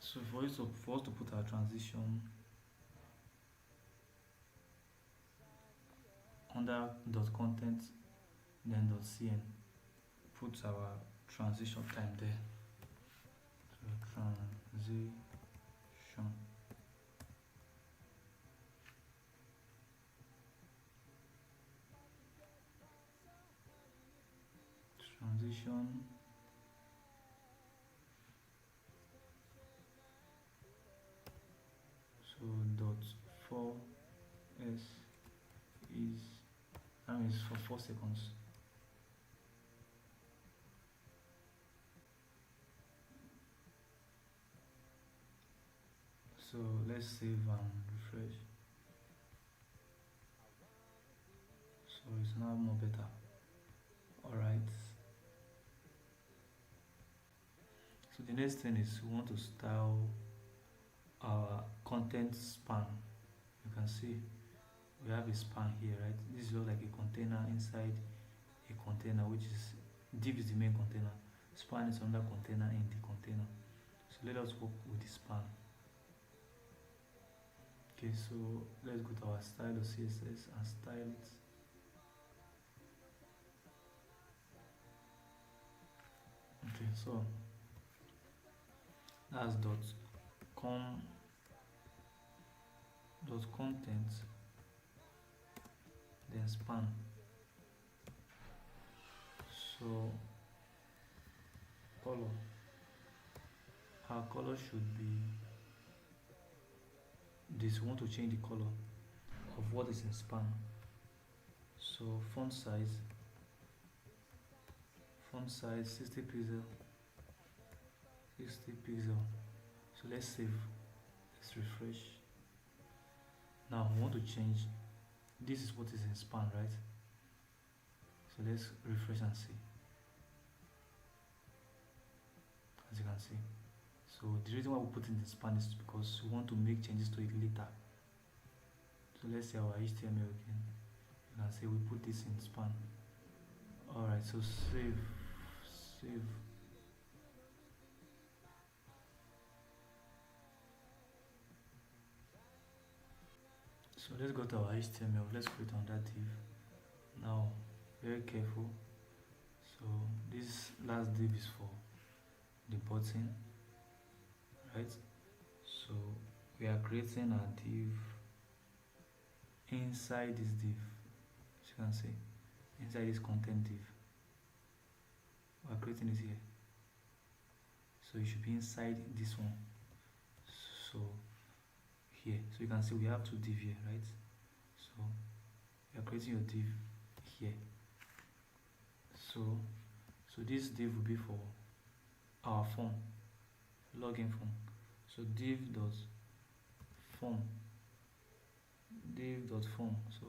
So for us to put our transition under dot content, then dot cn, put our transition time there. So transition so dot 4s is, that means for 4 seconds. So let's save and refresh. So it's now more better. Alright. So the next thing is we want to style our content span. You can see we have a span here, right? This is like a container inside a container, which is div is the main container, span is another container in the container. So let us work with the span. Okay, so let's go to our style.css and style it. Okay, so that's dot content, then span. So color, our color should be this. We want to change the color of what is in span. So font size 60 pixel. So let's save, let's refresh. Now we want to change, this is what is in span, right? So let's refresh and see. As you can see, so the reason why we put in the span is because we want to make changes to it later. So let's see our HTML again. You can see we put this in span. Alright, so save. So let's go to our HTML. Let's create on that div. Now, very careful. So this last div is for the button, right? So we are creating a div inside this div. As you can see, inside this content div, we are creating it here. So it should be inside this one. So here, so you can see we have two div here, right? So you are creating your div here. So this div will be for our form, login form. So div dot form. So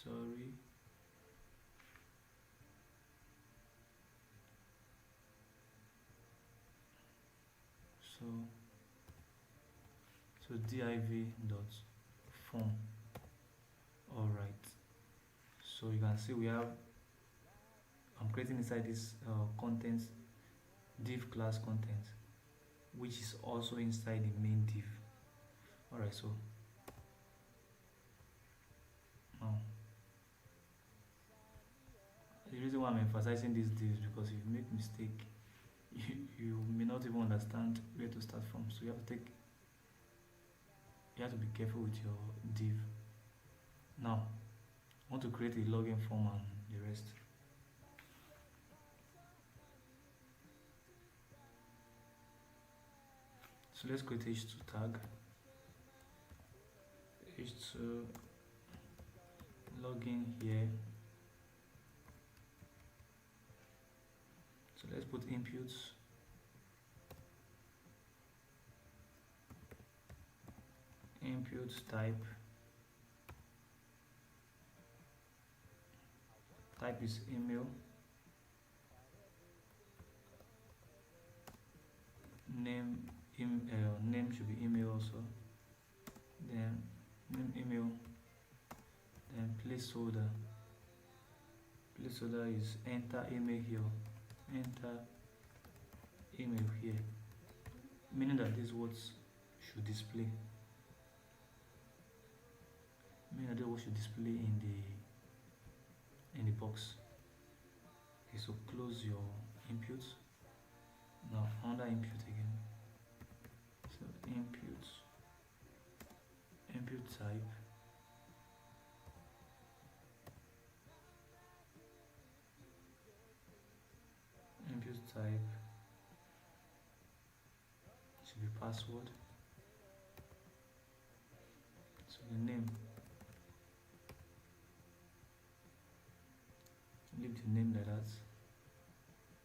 sorry. So div dot form. All right. So you can see we have, I'm creating inside this contents div class content, which is also inside the main div. All right. So now the reason why I'm emphasizing this div is because if you make mistake, you may not even understand where to start from. So you have to take you have to be careful with your div. Now I want to create a login form and the rest. So let's create h2 tag, h2 login here. So let's put inputs, type is email, name should be email also, then name email, then placeholder is enter email here, meaning that these words should display, in the box. Okay, so close your input. Now under input again, so input type, should be password. So the name, leave the name like that.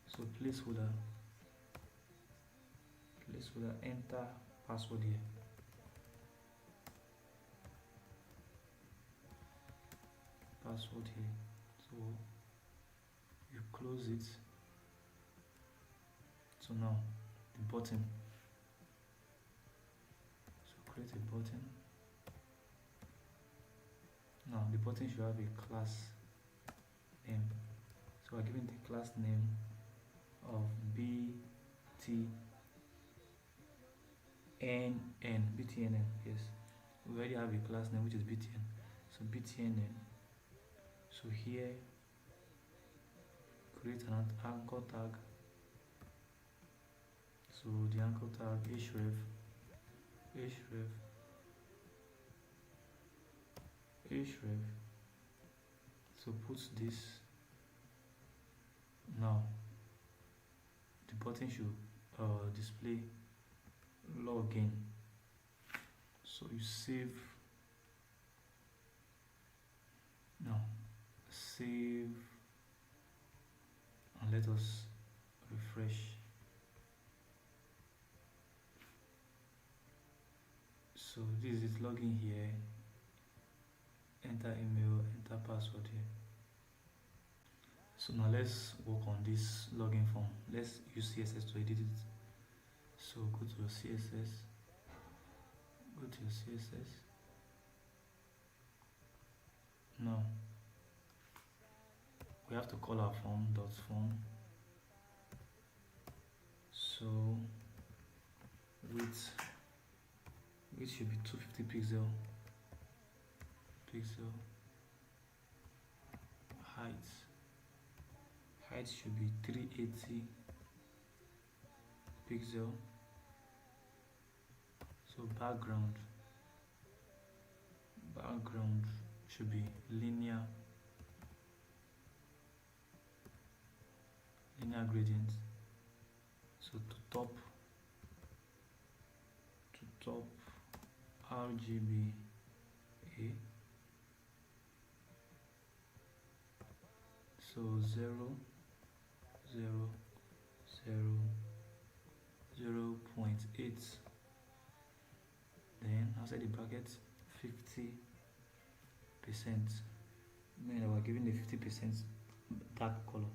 So placeholder, enter password here. So you close it. So now the button, so create a button. Now the button should have a class name, so I give it the class name of btnn. Yes, we already have a class name which is btn, so btnn. So here create an anchor tag, so the anchor tag href, so put this. Now the button should display login, so you save. Now save and let us refresh. So this is login here, enter email, enter password here. So now let's work on this login form. Let's use CSS to edit it. So go to your CSS, now we have to call our form .form. So width should be 250 pixel, height should be 380 pixel. So background should be linear gradient. So to top RGB so 0.8, then outside the bracket 50%, meaning we're giving the 50% dark color.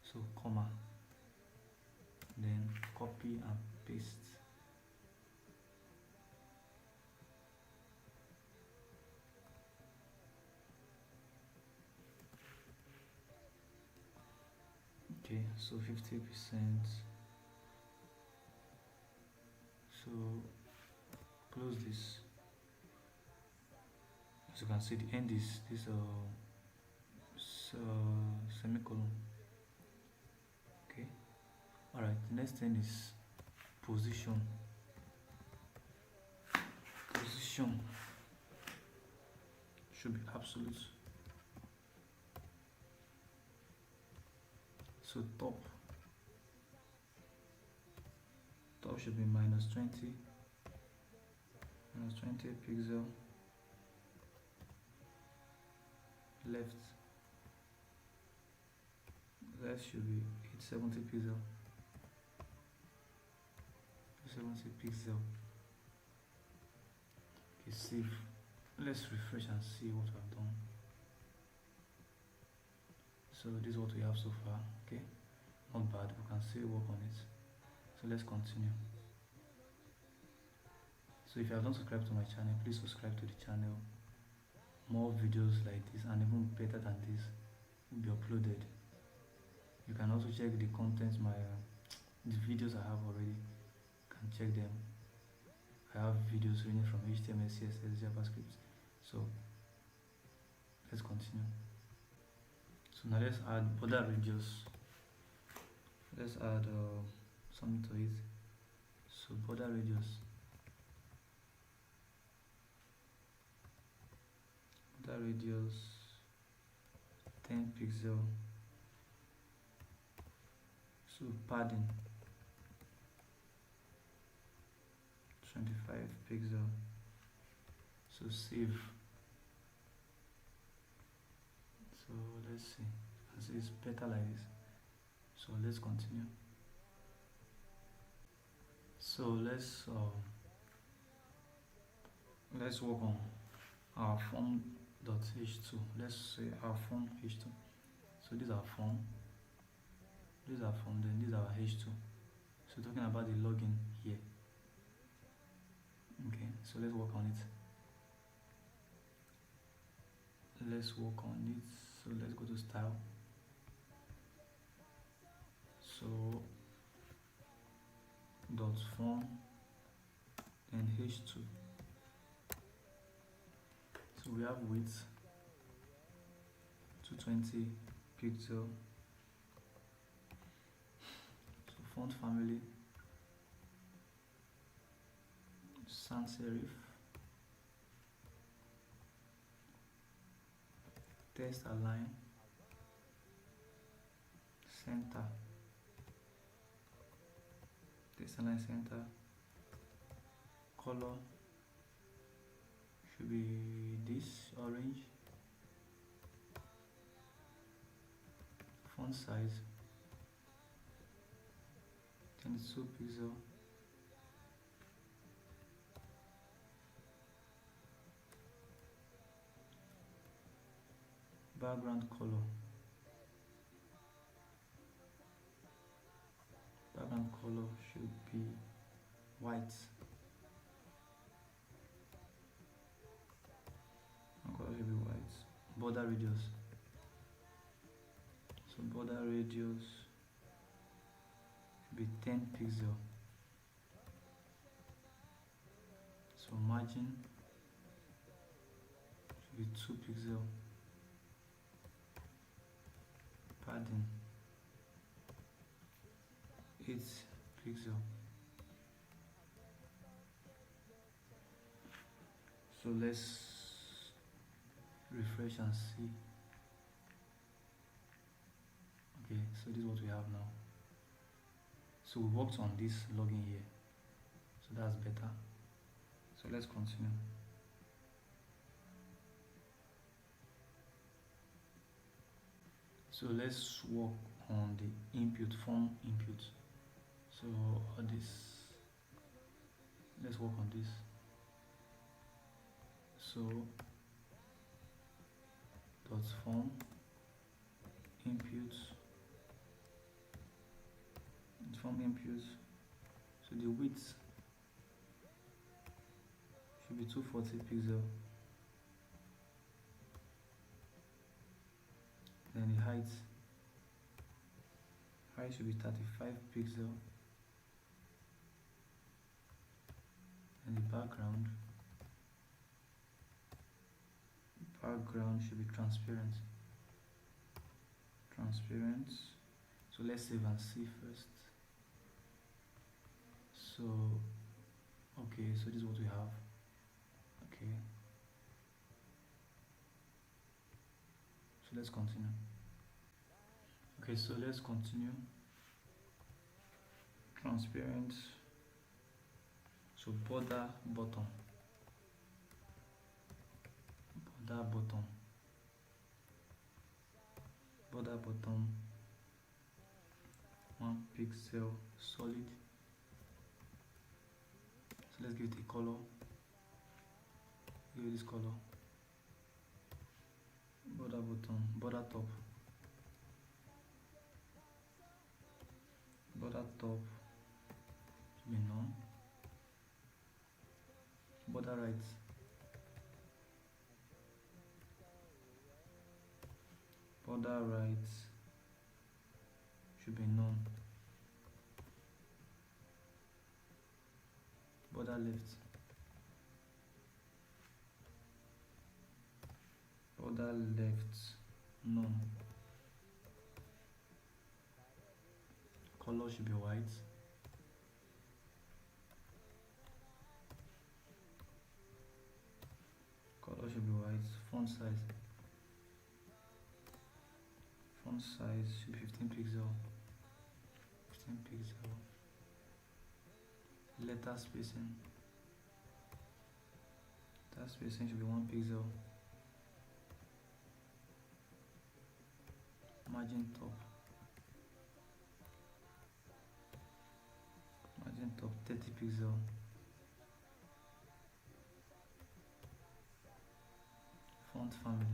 So comma, then copy and paste. Okay, so 50%. So close this. As you can see, the end is this semicolon. Okay. All right. The next thing is position. position should be absolute. So top should be -20 pixel. Left should be 870 pixel. 870 pixel. Okay, save. Let's refresh and see what I've done. So this is what we have so far. Okay, not bad. We can still work on it. So let's continue. So if you have not subscribed to my channel, please subscribe to the channel. More videos like this and even better than this will be uploaded. You can also check the contents, the videos I have already. You can check them. I have videos ranging from HTML, CSS, JavaScript. So let's continue. So now let's add border radius. Let's add something to it. So border radius. Border radius 10 pixel. So padding 25 pixel. So save. So let's see. As it's better like this. So let's continue. So let's work on our form.h2. Let's say our form h2. So this is our form. This is our form. Then this is our h2. So talking about the login here. Okay. So let's work on it. So let's go to style. So dot form and h2. So we have width 220 pixel. So font family sans serif. Text align center. Text align center. Color should be this orange. Font size 22 pixel. Background color. Background color should be white. Color should be white. Border radius. So border radius should be 10 pixel. So margin should be 2 pixel. Padding 8 pixel. So let's refresh and see. Okay, so this is what we have now. So we worked on this login here, so that's better. So let's continue. So let's work on the input, form input. So this, let's work on this. So dot form input, form input. So the width should be 240 pixel. Then the height should be 35 pixel. And the background should be transparent. So let's save and see first. So okay, so this is what we have. Okay, so let's continue. Okay, so let's continue. Transparent. So border bottom. Border bottom. Border bottom. 1 pixel solid. So let's give it a color. Give it this color. Border bottom. Border top. Border top should be none. Border right. Border right should be none. Border left. Border left none. Color should be white. Color should be white. Font size. Font size should be 15 pixel. 15 pixel. Letter spacing. Letter spacing should be 1 pixel. Margin top. Margin top 30 pixel. Font family.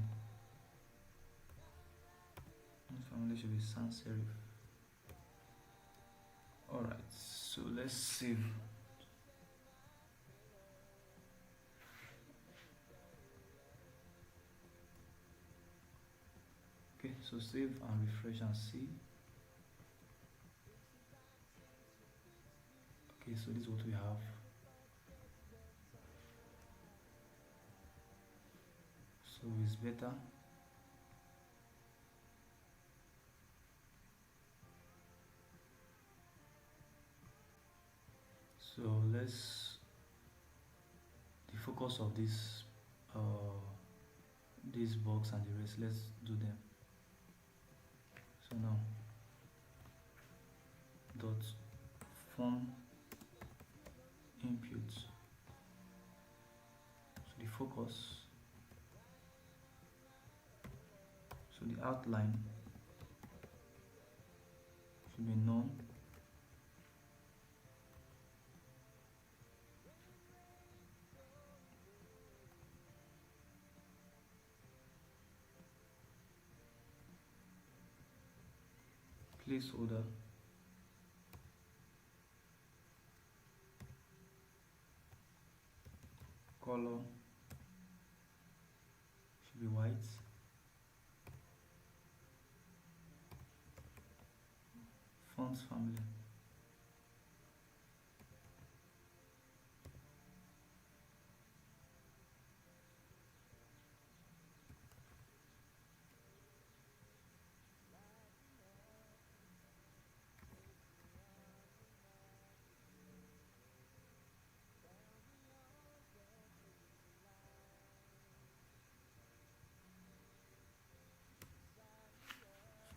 Font family should be sans serif. Alright, so let's save. Okay, so save and refresh and see. Okay, so this is what we have. So it's better. So let's the focus of this box and the rest, let's do them. So now dot form input. So the focus, so the outline should be none. Placeholder color should be white. Font family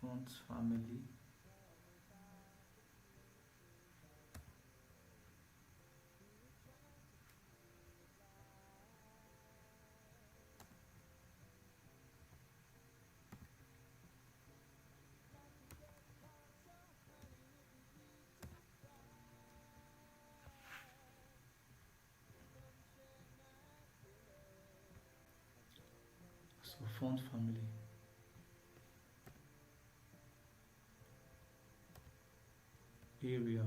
font family so font family Arial.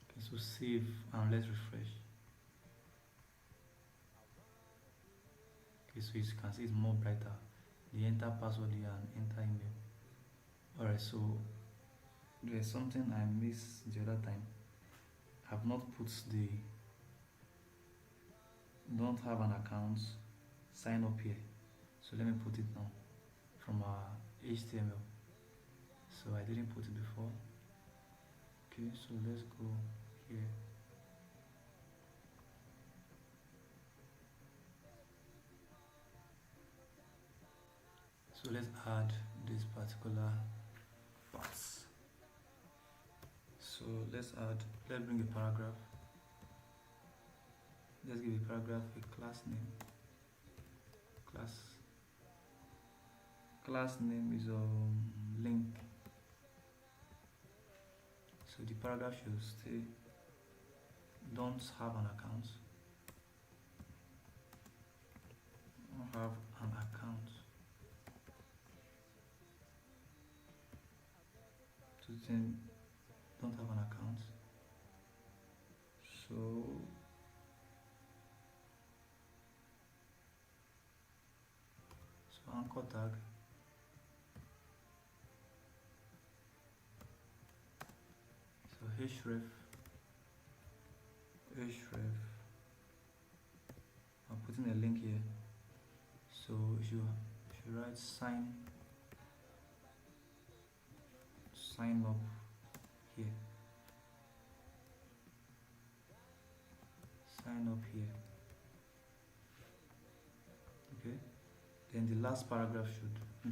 Okay, so save and let's refresh. Okay, so you can see it's more brighter. The enter password here and enter email. Alright, so there's something I missed the other time. I've not put the don't have an account sign up here, so let me put it now from our HTML. So I didn't put it before. Okay, Okay, so let's go here. So let's add this particular parts. So let's bring a paragraph. Let's give a paragraph a class name. Class name is link. So the paragraph should say don't have an account. Don't have an account. To then don't have an account. So anchor tag. So href. I'm putting a link here. So if you write sign up here. Sign up here. Okay. Then the last paragraph should be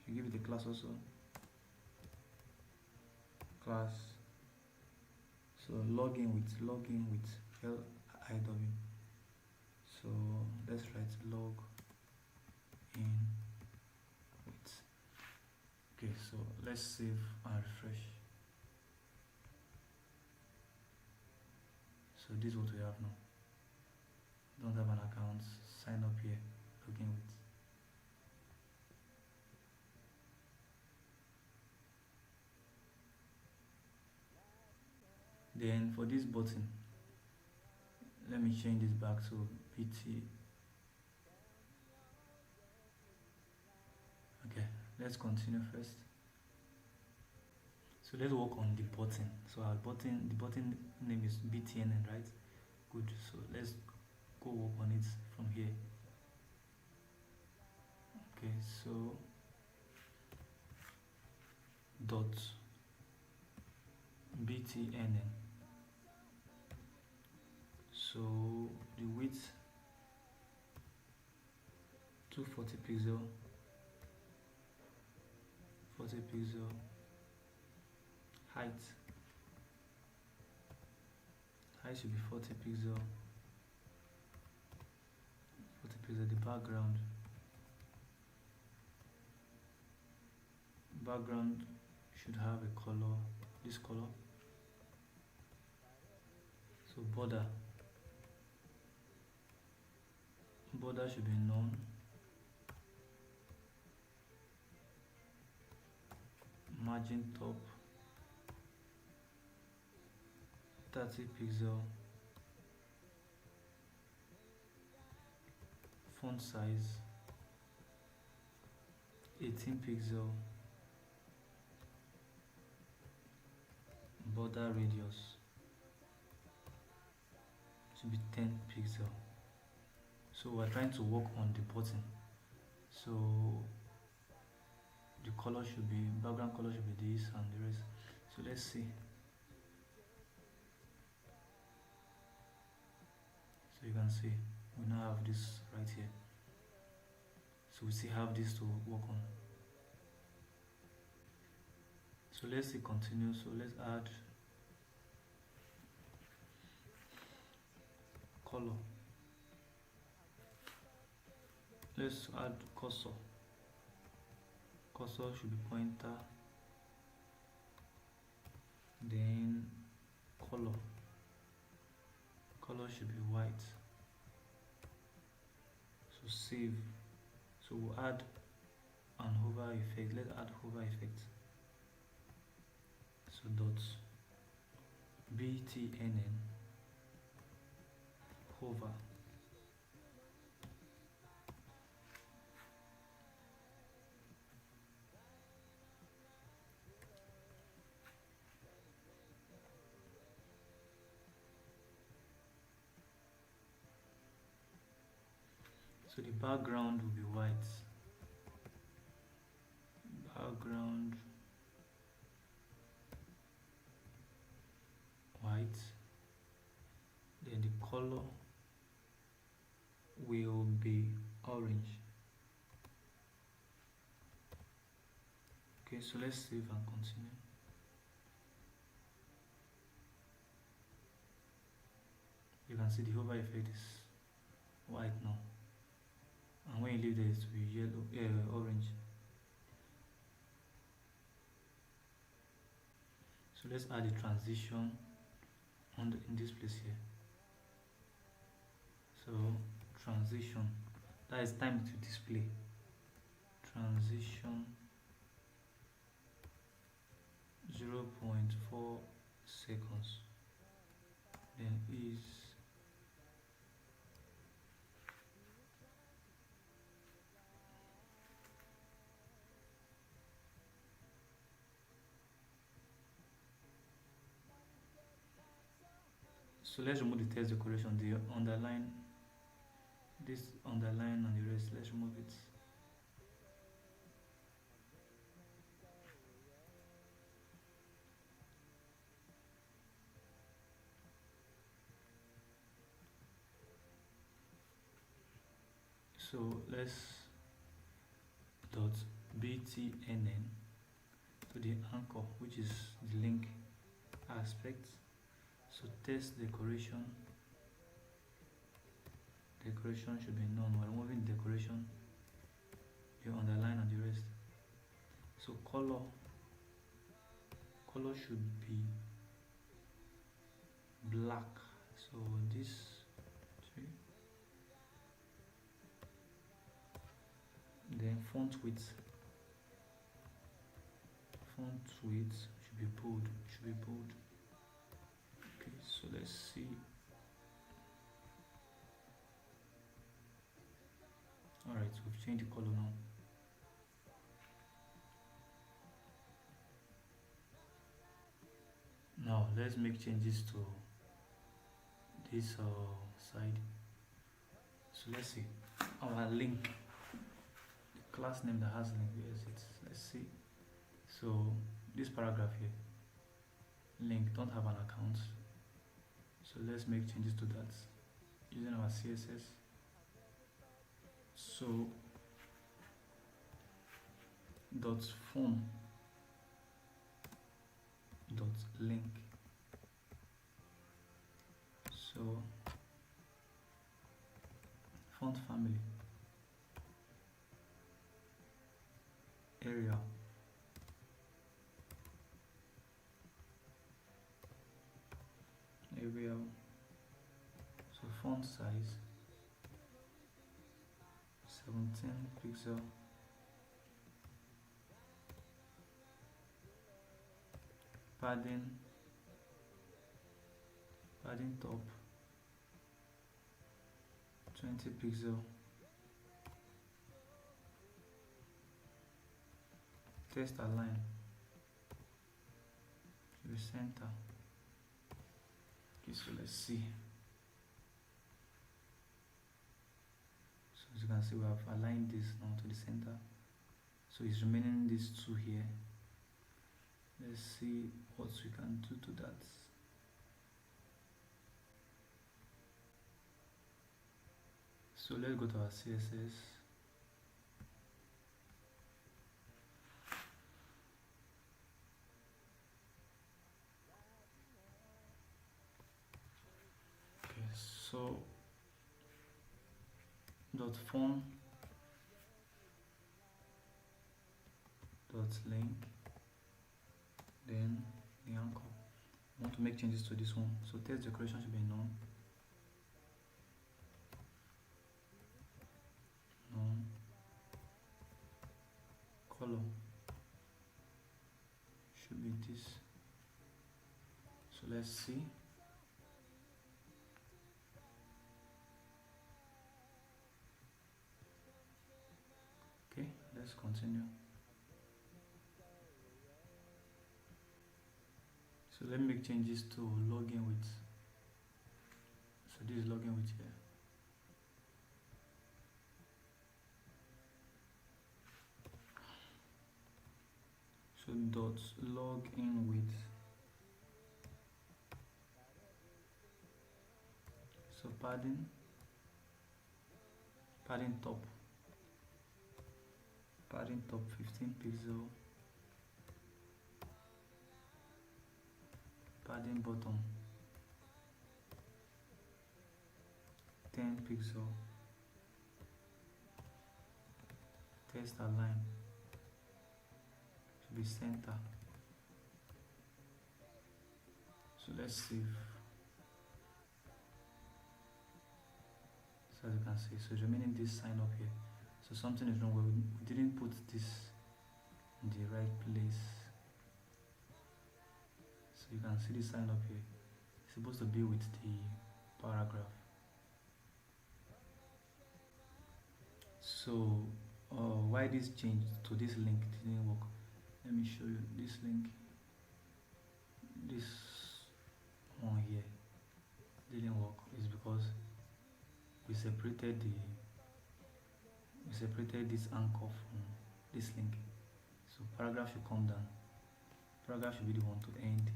you give it a class also. Class. So login with LIW. So let's write log in with. Okay, so let's save and refresh. So this is what we have now. Don't have an account, sign up here, login with. Then for this button, let me change this back to PT. Okay, let's continue first. So let's work on the button. So the button name is BTNN, right? Good. So let's go work on it from here. Okay, so dot BTNN. So the width 240 pixel, 40 pixel, height should be 40 pixel, the background should have a color, this color. So border should be none. Margin top 30 pixel. Font size 18 pixel. Border radius should be 10 pixel. So we're trying to work on the button. So the color should be, background color should be this and the rest. So let's see. So you can see we now have this right here. So we still have this to work on. So let's see continue. So let's add color. Let's add cursor. Cursor should be pointer. Then color should be white. So save. So we'll add an hover effect. Let's add hover effect. So dot BTNN hover. So the background will be white. background white, then the color will be orange. Okay, so let's save and continue. You can see the hover effect is white now, and when you leave there it will be yellow, orange. So let's add a transition in this place here. So transition, that is time to display. Transition 0.4 seconds, then is so let's remove the text decoration, the underline, this underline and the rest, let's remove it. So let's dot btnn to the anchor, which is the link aspect. So text decoration should be none. We're removing the decoration, the underline and the rest. So color should be black. So this three. Then font width should be bold. Okay, so let's see. Alright, so we've changed the color now. Now let's make changes to this side. So let's see our link, the class name that has link, where is it? Let's see. So this paragraph here, link don't have an account, so let's make changes to that using our CSS. So dot form dot link, so font family, area, so font size 17 pixel, padding top 20 pixel, text align to the center. Okay, so let's see. So as you can see, we have aligned this now to the center, so it's remaining these two here. Let's see what we can do to that. So let's go to our CSS. Okay, so dot form dot link, then the anchor. I want to make changes to this one, so text decoration should be none. Color should be this. So let's see. Okay, let's continue. So let me make changes to login with. So this is login with here. So dot log in with, so padding top, 15 pixel, padding bottom 10 pixel, text align should be center. So let's save. So as you can see, so it's remaining this sign up here. So something is wrong where we didn't put this in the right place. So you can see this sign up here. It's supposed to be with the paragraph. So why this changed to this link didn't work. Let me show you this link. This one here didn't work. It's because we separated this anchor from this link. So paragraph should come down. Paragraph should be the one to end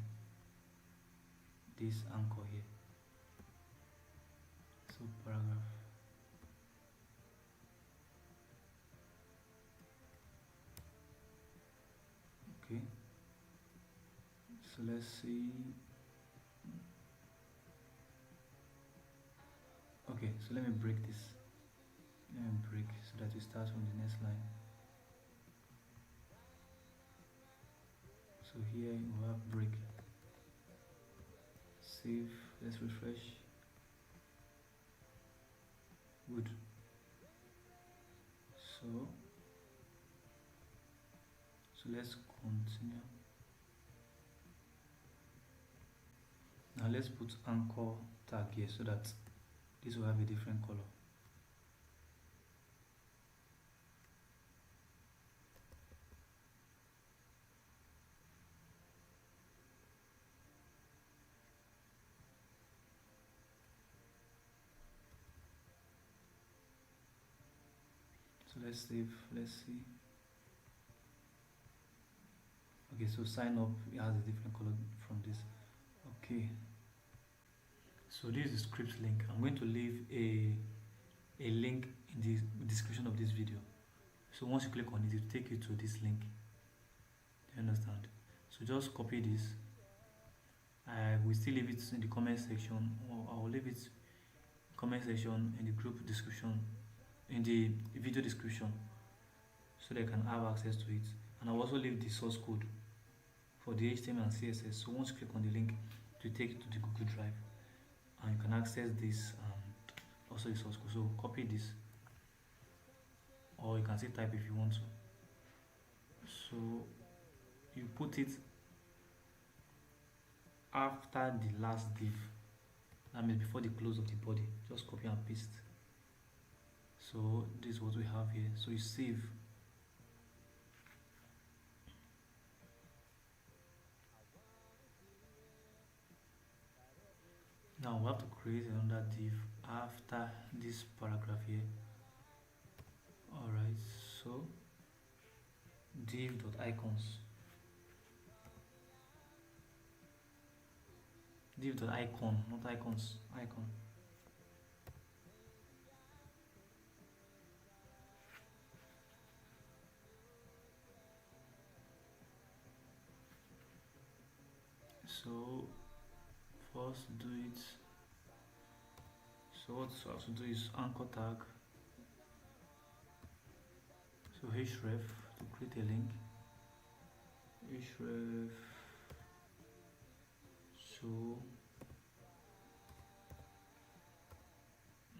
this anchor here. So paragraph. Okay. So let's see. Okay, so let me break this. Let me break so that we start from the next line. So here we have break. Save. Let's refresh. Good. So let's continue. Now let's put anchor tag here so that this will have a different color. So let's save. Let's see. Okay, so sign up, it has a different color from this. Okay, so this is the script link. I'm going to leave a link in the description of this video. So once you click on it, it will take you to this link. Do you understand? So just copy this. I will still leave it in the comment section, or I will leave it in the comment section, in the group description, in the video description, so they can have access to it. And I'll also leave the source code for the HTML and CSS. So once you click on the link, it will take you to the Google Drive, and you can access this and also the source code. So copy this, or you can still type if you want to. So you put it after the last div, that means before the close of the body. Just copy and paste. So this is what we have here. So you save. Now we have to create another div after this paragraph here. Alright, so div.icons. Div.icon, not icons, icon. So first do it. So what you have to do is anchor tag. So href to create a link. Href. So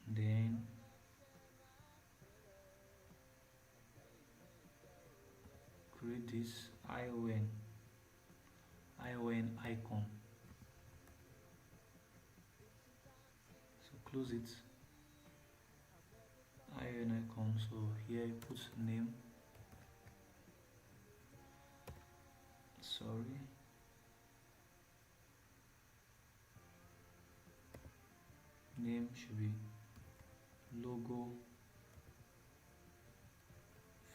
then create this ion icon. So close it. Ion icon. So here you put name. Sorry. Name should be logo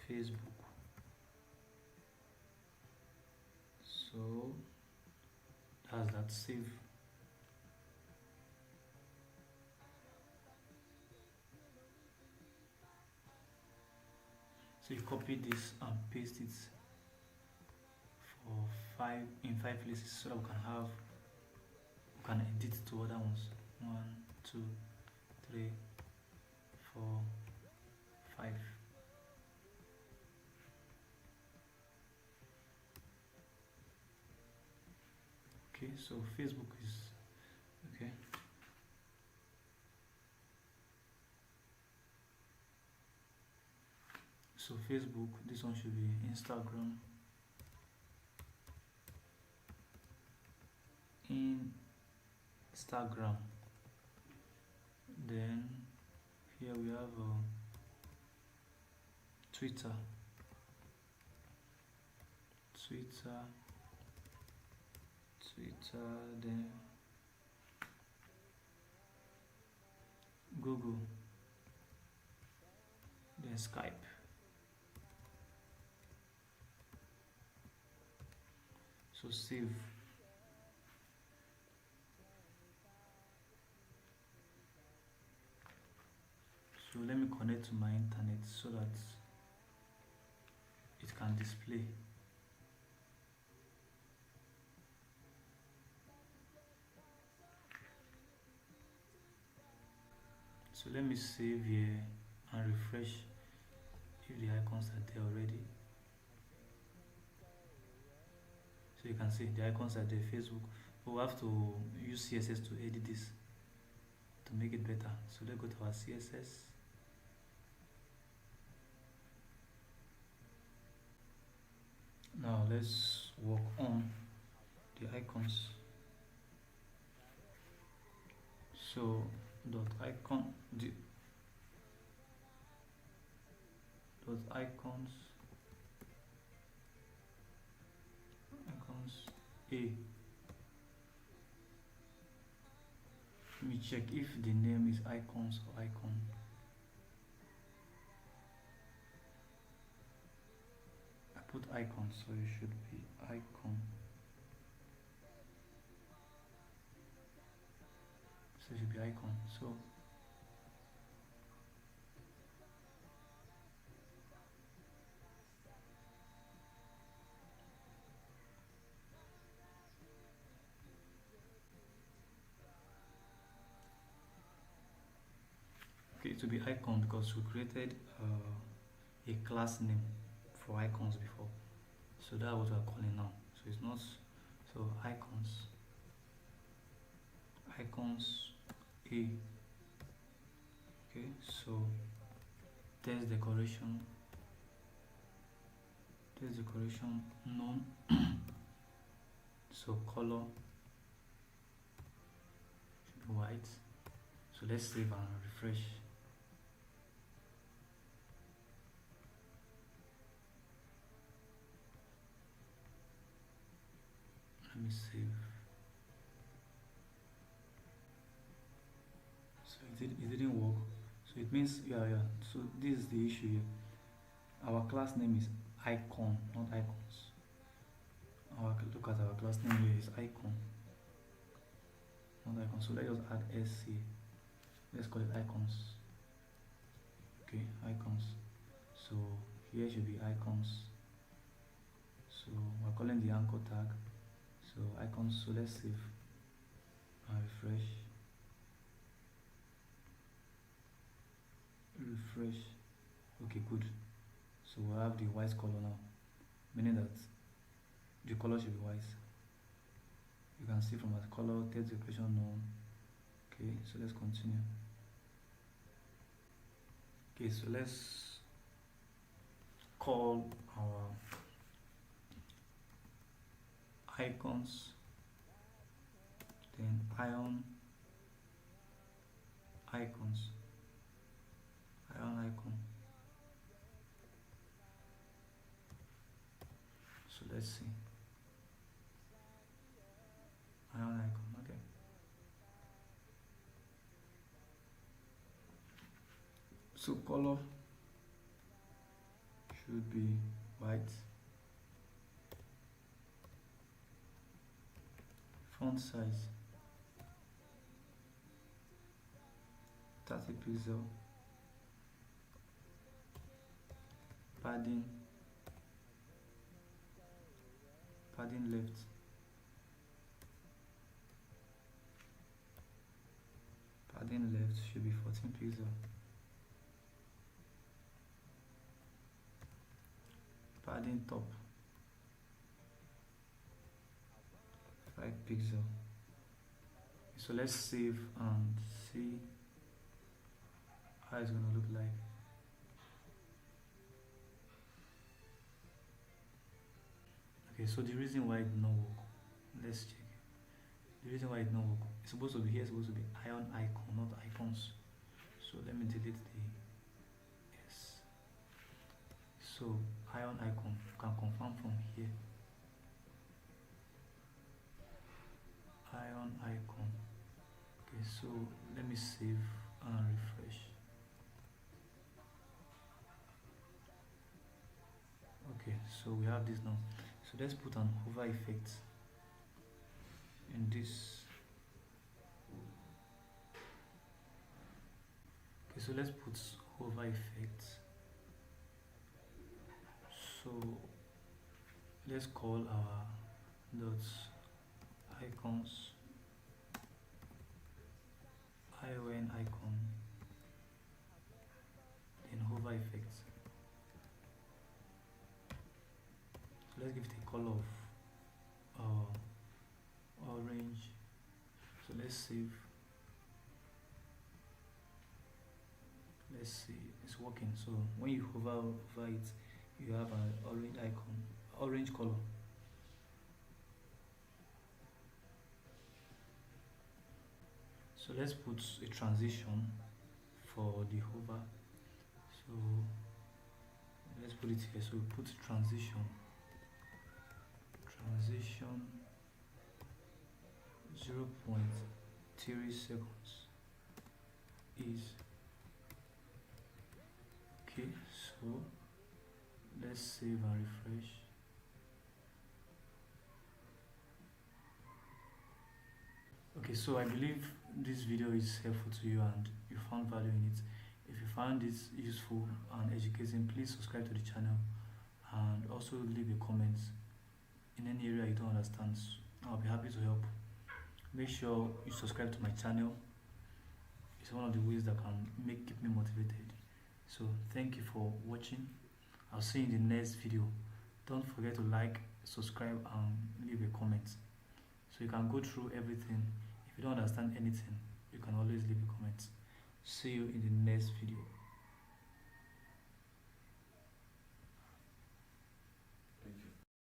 Facebook. So that's that. Save. So you copy this and paste it for five places so that we can edit to other ones. 1, 2, 3, 4, 5. Okay, so Facebook is okay. So Facebook, this one should be Instagram. Instagram. Then here we have Twitter. Then Google, then Skype. So save. So let me connect to my internet so that it can display. So let me save here and refresh if the icons are there already. So you can see the icons are there, Facebook. But we have to use CSS to edit this to make it better. So let's go to our CSS. Now let's work on the icons. So dot icons A. Let me check if the name is icons or icon. I put icon, so it should be icon. So it should be icon. So okay, it will be icon because we created a class name for icons before. So that's what we're calling now. So it's not so icons A. Okay, so text decoration none. So color should be white. So let's save and refresh. Let me save. So it didn't work. So it means yeah. So this is the issue here. Our class name is icon, not icons. Look at our class name here is icon, not icon. So let's just add SC. Let's call it icons. Okay, icons. So here should be icons. So we're calling the anchor tag. So icons. So let's save and refresh. Okay, good. So we have the white color now, meaning that the color should be white. You can see from the color, text decoration known. Okay, so let's continue. Okay, so let's call our icons, then icon. So let's see. Icon, okay. So color should be white. font size 30 pixel, padding left, should be 14 pixel, padding top 5 pixel. So let's save and see how it's gonna look like. Okay, so the reason why it did not work, let's check. The reason why it did not work, it's supposed to be here, it's supposed to be ion icon, not icons. So let me delete the yes. So ion icon, you can confirm from here. Ion icon. Okay, so let me save and refresh. Okay, so we have this now. So let's put an hover effect in this. Okay, so let's put hover effect. So let's call our dots icons ion icon, then hover effect. So let's give it a color of orange. So let's save. Let's see, it's working. So when you hover over it, you have an orange icon, orange color. So let's put a transition for the hover. So let's put it here. So we put transition 0.3 seconds is okay. So let's save and refresh. Okay, so I believe this video is helpful to you and you found value in it. If you found this useful and educating, please subscribe to the channel and also leave a comment in any area you don't understand. I'll be happy to help. Make sure you subscribe to my channel. It's one of the ways that can keep me motivated. So thank you for watching. I'll see you in the next video. Don't forget to like, subscribe and leave a comment so you can go through everything. If you don't understand anything, you can always leave a comment. See you in the next video.